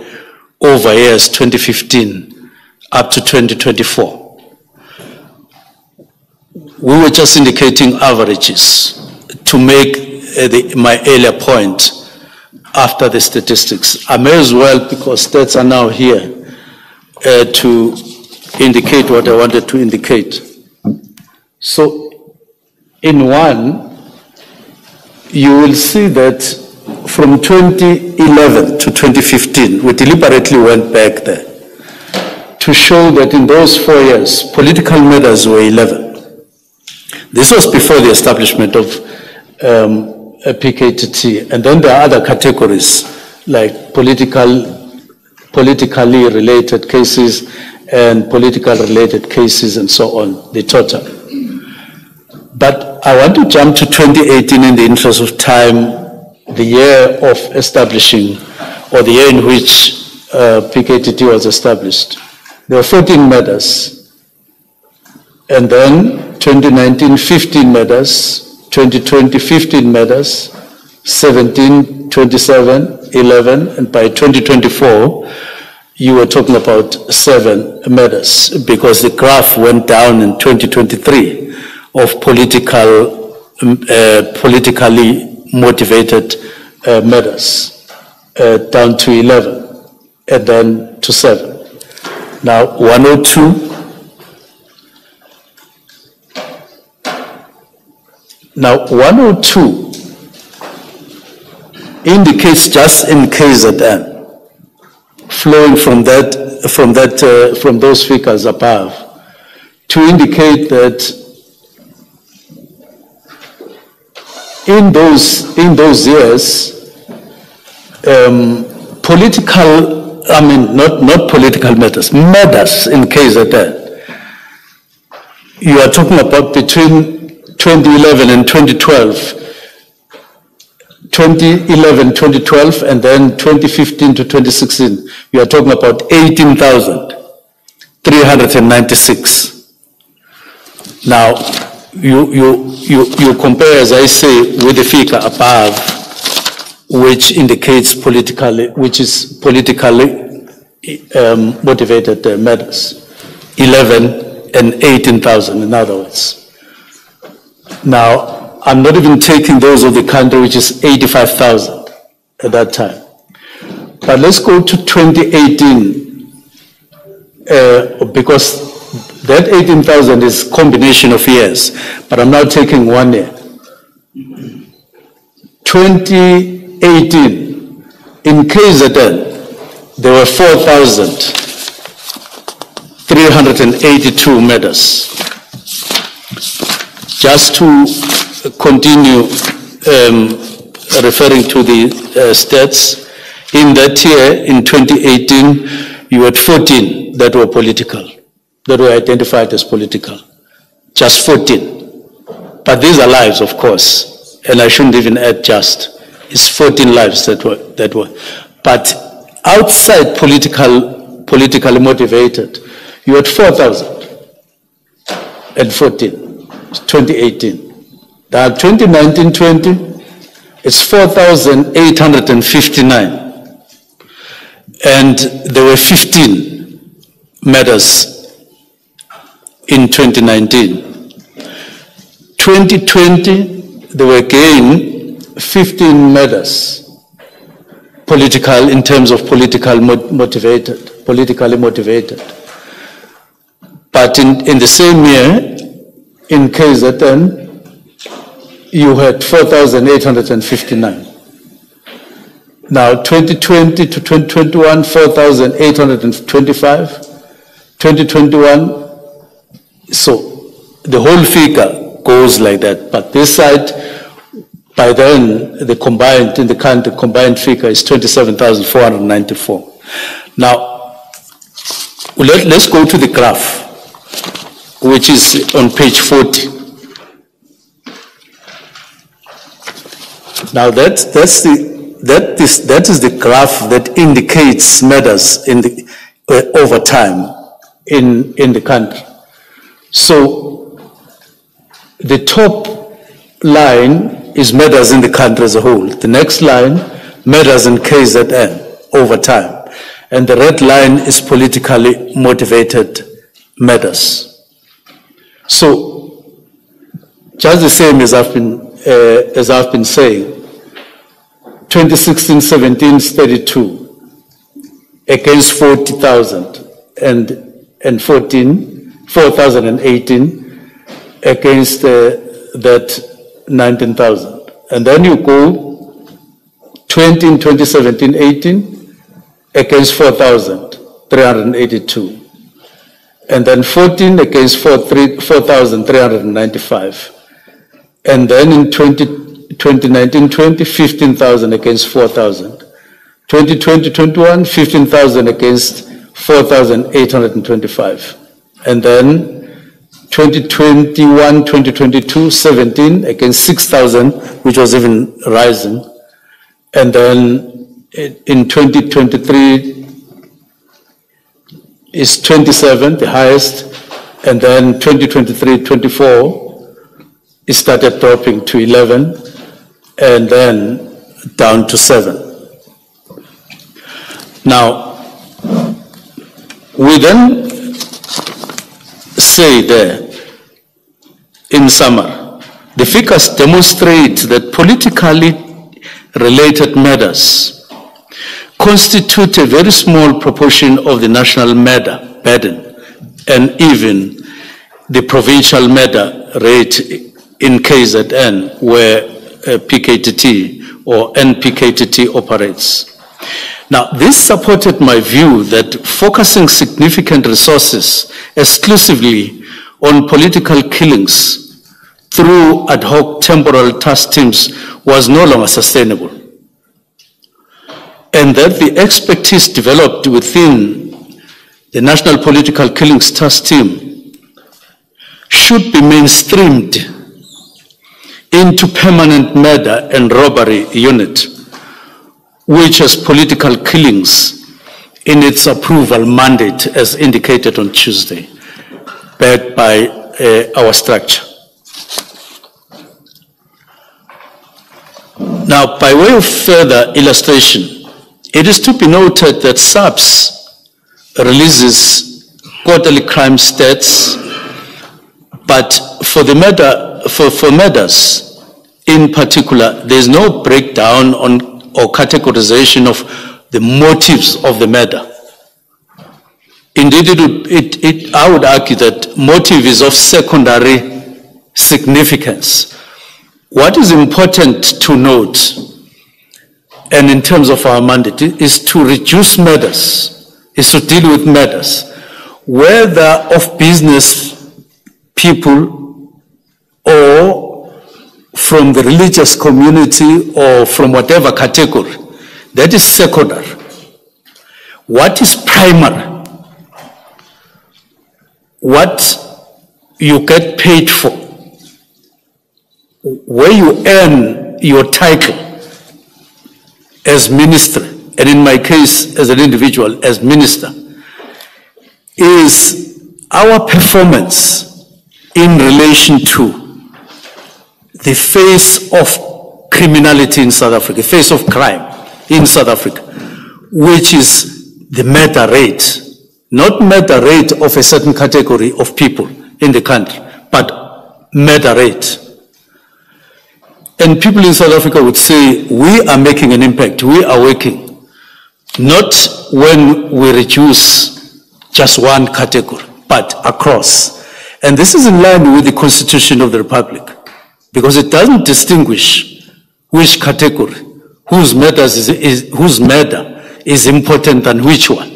Speaker 1: over years 2015 up to 2024. We were just indicating averages to make my earlier point after the statistics. I may as well, because stats are now here, to indicate what I wanted to indicate. So in one, you will see that from 2011 to 2015, we deliberately went back there to show that in those 4 years, political murders were 11. This was before the establishment of PKTT. And then there are other categories like politically related cases and political related cases and so on, the total. But I want to jump to 2018 in the interest of time, the year of establishing, or the year in which PKTT was established. There were 14 murders. And then 2019, 15 murders, 2020, 15 murders, 17, 27, 11, and by 2024, you were talking about 7 murders, because the graph went down in 2023 of politically motivated murders, down to 11, and then to 7. Now, 102. Now, 102 indicates just in KZN, flowing from those figures above, to indicate that in those years, not political matters, murders in KZN. You are talking about between 2011 and 2012, 2012, and then 2015 to 2016, you are talking about 18,396. Now, you compare, as I say, with the figure above, which indicates politically motivated murders, 11 and 18,000, in other words. Now, I'm not even taking those of the country, which is 85,000 at that time. But let's go to 2018, because that 18,000 is a combination of years, but I'm now taking 1 year. 2018, in KZN, there were 4,382 murders. Just to continue referring to the stats. In that year, in 2018, you had 14 that were political, that were identified as political. Just 14. But these are lives, of course, and I shouldn't even add just. It's 14 lives that were. But outside politically motivated, you had 4,014, 2018. Now 2019-20, it's 4,859. And there were 15 murders in 2019. 2020, there were again 15 murders, political, in terms of politically motivated. But in the same year, in KZN, you had 4,859. Now, 2020 to 2021, 4,825. 2021, so the whole figure goes like that. But this side, by then, the combined, in the country, combined figure is 27,494. Now, let's go to the graph, which is on page 40. Now, that is the graph that indicates murders in the, over time in the country. So the top line is murders in the country as a whole. The next line, murders in KZN over time. And the red line is politically motivated murders. So just the same as I've been saying, 2016-17 is 32 against 40,000 and 4,018 against that 19,000. And then you go 20 in 2017-18 against 4,382. And then 14 against 4,395. And then in 2019-20, 15,000 against 4,000. 2020-21, 15,000 against 4,825. And then 2021-2022, 17 against 6,000, which was even rising. And then in 2023 is 27, the highest. And then 2023-24, it started dropping to 11, and then down to 7. Now, we then say there, in summary, the figures demonstrate that politically related matters constitute a very small proportion of the national murder burden, and even the provincial murder rate in KZN, where PKTT or NPKTT operates. Now, this supported my view that focusing significant resources exclusively on political killings through ad hoc temporal task teams was no longer sustainable, and that the expertise developed within the National Political Killings Task Team should be mainstreamed into permanent murder and robbery unit, which has political killings in its approval mandate as indicated on Tuesday, backed by our structure. Now, by way of further illustration, it is to be noted that SAPS releases quarterly crime stats, but for the for murders in particular, there is no breakdown on or categorization of the motives of the murder. Indeed, I would argue that motive is of secondary significance. What is important to note, and in terms of our mandate, is to reduce murders, is to deal with murders, whether of business people or from the religious community or from whatever category, that is secondary. What is primary? What you get paid for, where you earn your title as minister, and in my case as an individual as minister, is our performance in relation to the face of criminality in South Africa, face of crime in South Africa, which is the murder rate, not murder rate of a certain category of people in the country, but murder rate. And people in South Africa would say, we are making an impact, we are working, not when we reduce just one category, but across. And this is in line with the Constitution of the Republic, because it doesn't distinguish which category, whose murder is important than which one.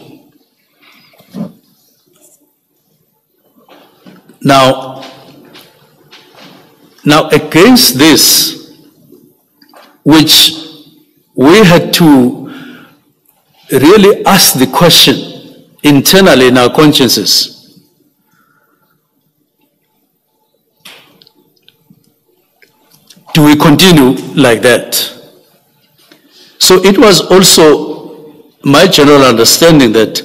Speaker 1: Now against this, which we had to really ask the question internally in our consciences, do we continue like that? So it was also my general understanding that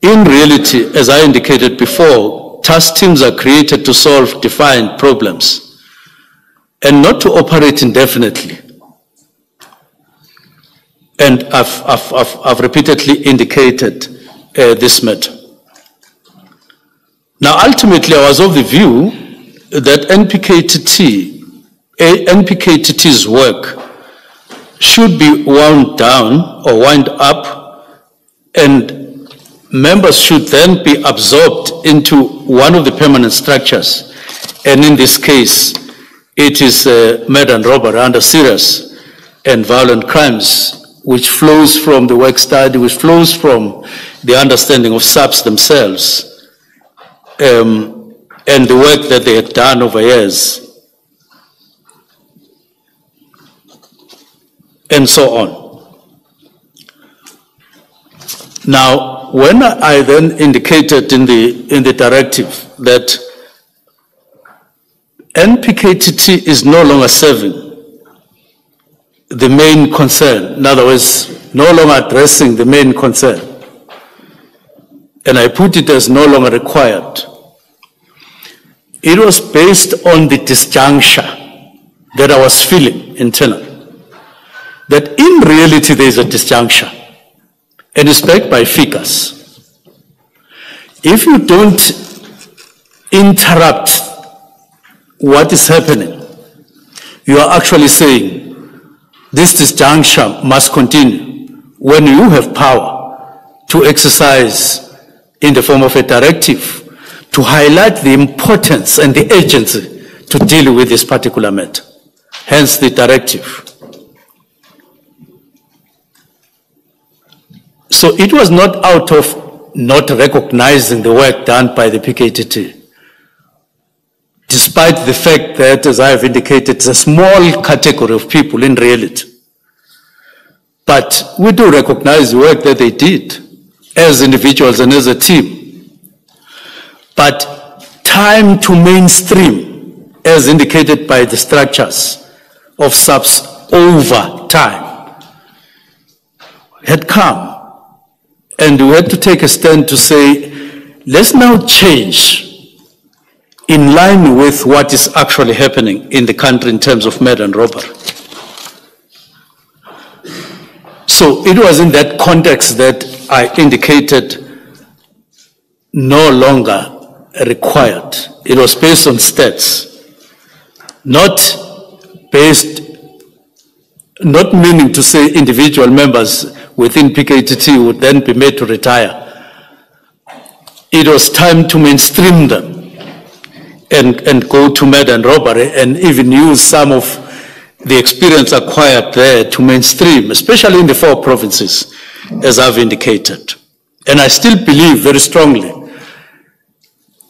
Speaker 1: in reality, as I indicated before, task teams are created to solve defined problems and not to operate indefinitely. And I've repeatedly indicated this matter. Now, ultimately, I was of the view that NPKTT's work should be wound down or wind up, and members should then be absorbed into one of the permanent structures. And in this case, it is murder and robbery under serious and violent crimes, which flows from the work study, which flows from the understanding of SAPs themselves, and the work that they had done over years, and so on. Now, when I then indicated in the directive that NPKTT is no longer serving the main concern, in other words, no longer addressing the main concern, and I put it as no longer required, it was based on the disjuncture that I was feeling internally, that in reality there is a disjuncture, and it's backed by figures. If you don't interrupt what is happening, you are actually saying this disjuncture must continue when you have power to exercise in the form of a directive to highlight the importance and the urgency to deal with this particular matter, hence the directive. So it was not out of not recognizing the work done by the PKTT, despite the fact that, as I have indicated, it's a small category of people in reality. But we do recognize the work that they did as individuals and as a team. But time to mainstream, as indicated by the structures of SAPs over time, had come. And we had to take a stand to say, let's now change in line with what is actually happening in the country in terms of murder and robbery. So it was in that context that I indicated no longer required. It was based on stats, not meaning to say individual members within PKTT would then be made to retire. It was time to mainstream them and go to murder and robbery and even use some of the experience acquired there to mainstream, especially in the 4 provinces, as I've indicated. And I still believe very strongly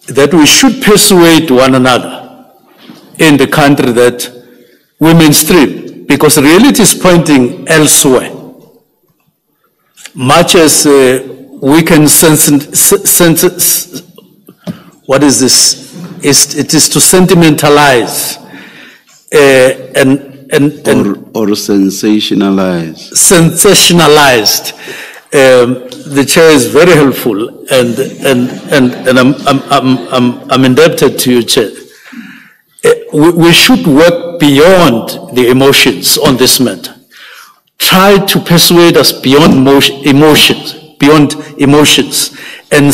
Speaker 1: that we should persuade one another in the country that we mainstream, because reality is pointing elsewhere. Much as we can what is this? It is to sentimentalize
Speaker 2: or sensationalize.
Speaker 1: Sensationalized. The chair is very helpful, and I'm indebted to you, Chair. We should work beyond the emotions on this matter. Try to persuade us beyond emotions, and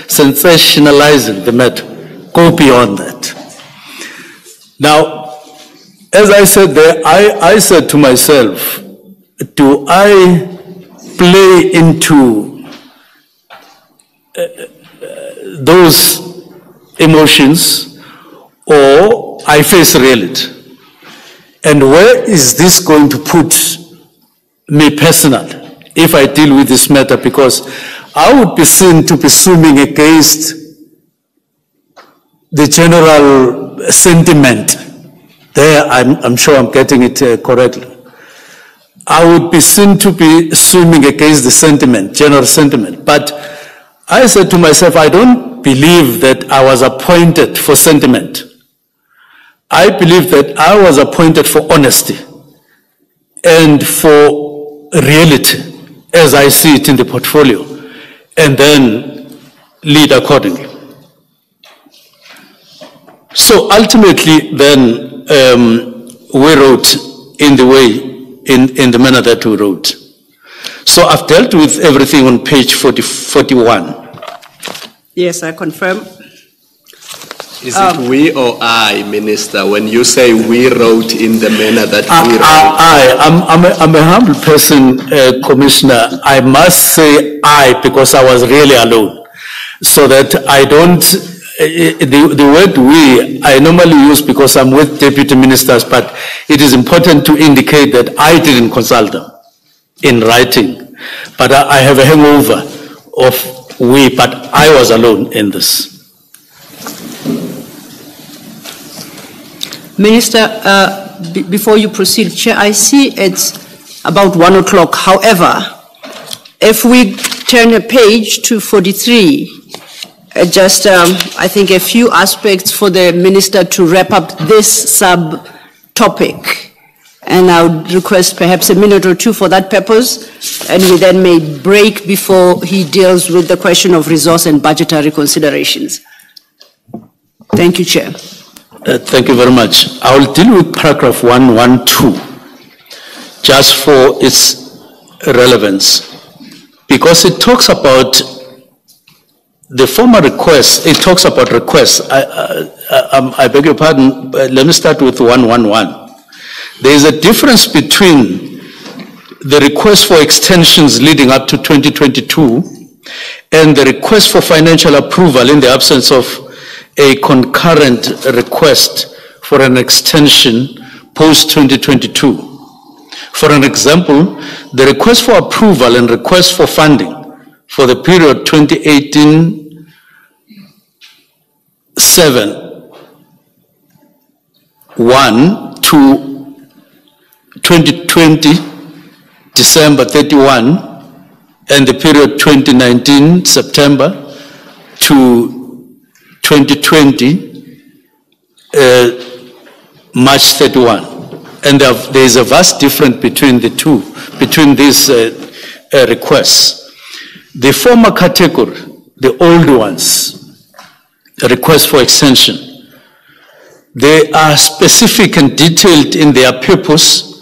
Speaker 1: sensationalizing the matter. Go beyond that. Now, as I said there, I said to myself, do I play into those emotions, or I face reality? And where is this going to put me personally if I deal with this matter? Because I would be seen to be swimming against the general sentiment. There, I'm sure I'm getting it correctly. I would be seen to be swimming against the sentiment, general sentiment. But I said to myself, I don't believe that I was appointed for sentiment. I believe that I was appointed for honesty and for reality, as I see it in the portfolio, and then lead accordingly. So ultimately, then, we wrote in the way, in the manner that we wrote. So I've dealt with everything on page 41.
Speaker 3: Yes, I confirm.
Speaker 4: Is it we or I, Minister? When you say we wrote in the manner that we wrote?
Speaker 1: I'm a humble person, Commissioner. I must say I, because I was really alone. So that I don't, the word we, I normally use because I'm with deputy ministers, but it is important to indicate that I didn't consult them in writing. But I have a hangover of we, but I was alone in this.
Speaker 3: Minister, before you proceed, Chair, I see it's about 1 o'clock. However, if we turn a page to 43, just, I think, a few aspects for the Minister to wrap up this sub-topic. And I would request perhaps a minute or two for that purpose, and we then may break before he deals with the question of resource and budgetary considerations. Thank you, Chair.
Speaker 1: Thank you very much. I will deal with paragraph 112, just for its relevance, because it talks about the former request. It talks about requests. I beg your pardon, let me start with 111. There is a difference between the request for extensions leading up to 2022 and the request for financial approval in the absence of a concurrent request for an extension post-2022. For an example, the request for approval and request for funding for the period 2018-7-1 to 2020 December 31 and the period 2019 September to 2020 March 31. And there is a vast difference between the two, between these requests. The former category, the old ones, the request for extension, they are specific and detailed in their purpose,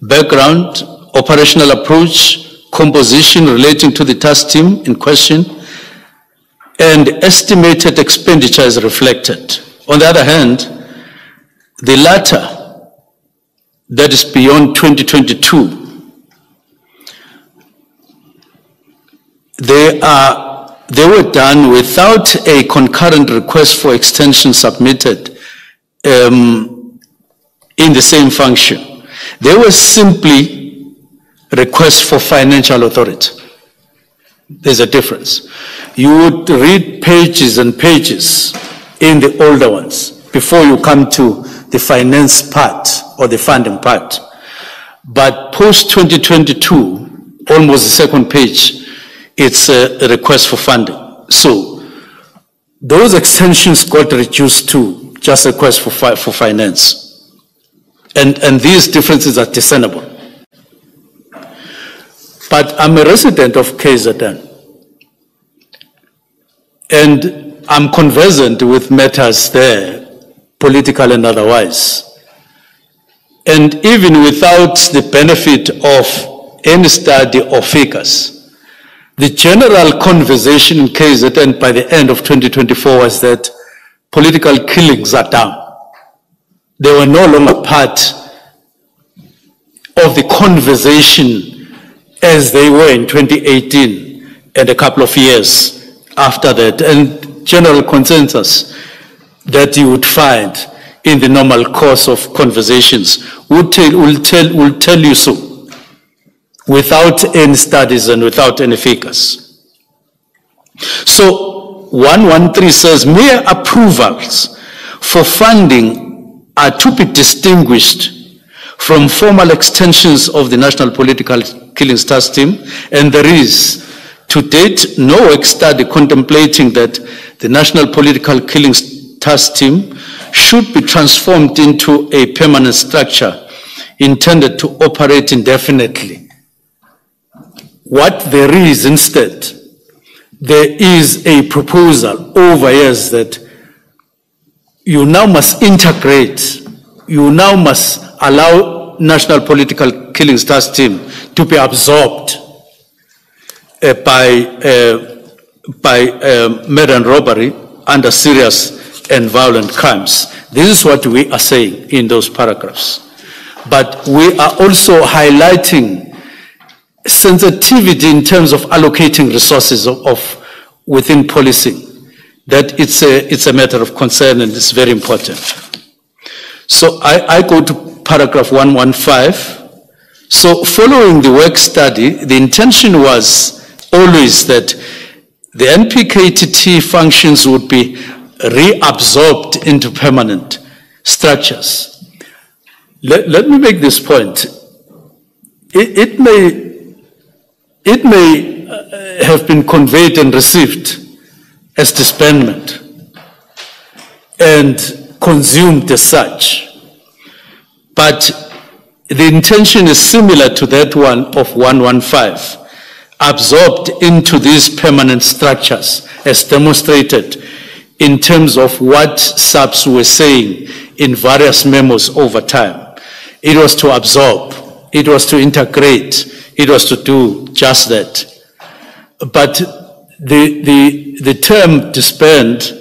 Speaker 1: background, operational approach, composition relating to the task team in question, and estimated expenditure is reflected. On the other hand, the latter, that is beyond 2022, they were done without a concurrent request for extension submitted in the same function. They were simply requests for financial authority. There's a difference. You would read pages and pages in the older ones before you come to the finance part or the funding part. But post-2022, almost the second page, it's a request for funding. So those extensions got reduced to just a request for finance. And these differences are discernible. But I'm a resident of KZN. And I'm conversant with matters there, political and otherwise. And even without the benefit of any study or figures, the general conversation in KZN by the end of 2024 was that political killings are down. They were no longer part of the conversation as they were in 2018 and a couple of years after that, and general consensus that you would find in the normal course of conversations will tell you so, without any studies and without any figures. So 113 says mere approvals for funding are to be distinguished from formal extensions of the National Political Killings Task Team, and there is to date no work study contemplating that the National Political Killings Task Team should be transformed into a permanent structure intended to operate indefinitely. What there is instead, there is a proposal over years that you now must integrate, you now must allow National Political Killings Task Team to be absorbed by murder and robbery under serious and violent crimes. This is what we are saying in those paragraphs. But we are also highlighting sensitivity in terms of allocating resources within policing, that it's a matter of concern and it's very important. So I go to paragraph 115. So following the work study, the intention was always that the NPKTT functions would be reabsorbed into permanent structures. Let me make this point. It may have been conveyed and received as disbandment and consumed as such, but the intention is similar to that one of 115, absorbed into these permanent structures as demonstrated in terms of what SAPS were saying in various memos over time. It was to absorb, it was to integrate, it was to do just that. But the term disband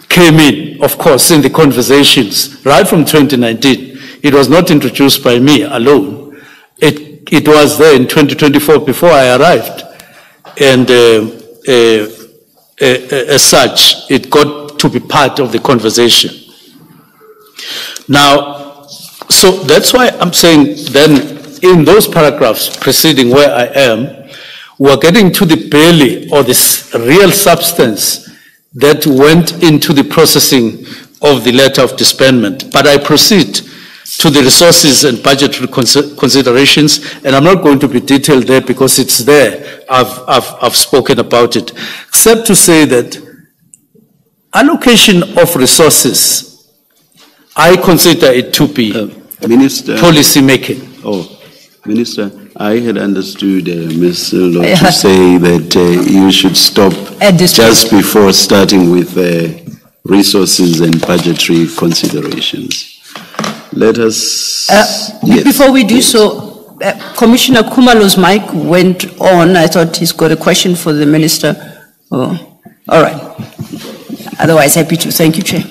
Speaker 1: came in, of course, in the conversations right from 2019. It was not introduced by me alone. It was there in 2024 before I arrived. And as such, it got to be part of the conversation. Now, so that's why I'm saying then in those paragraphs preceding where I am, we're getting to the belly or this real substance that went into the processing of the letter of disbandment. But I proceed to the resources and budgetary considerations, and I'm not going to be detailed there because it's there. I've spoken about it, except to say that allocation of resources, I consider it to be
Speaker 2: Minister,
Speaker 1: policy making.
Speaker 2: Oh, Minister, I had understood Ms. Sillo to say that you should stop just before starting with resources and budgetary considerations. Let us...
Speaker 3: yes. Before we do so, Commissioner Kumalo's mic went on. I thought he's got a question for the Minister. Oh, all right. Otherwise, happy to. Thank you, Chair.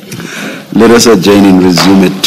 Speaker 2: Let us adjourn and resume at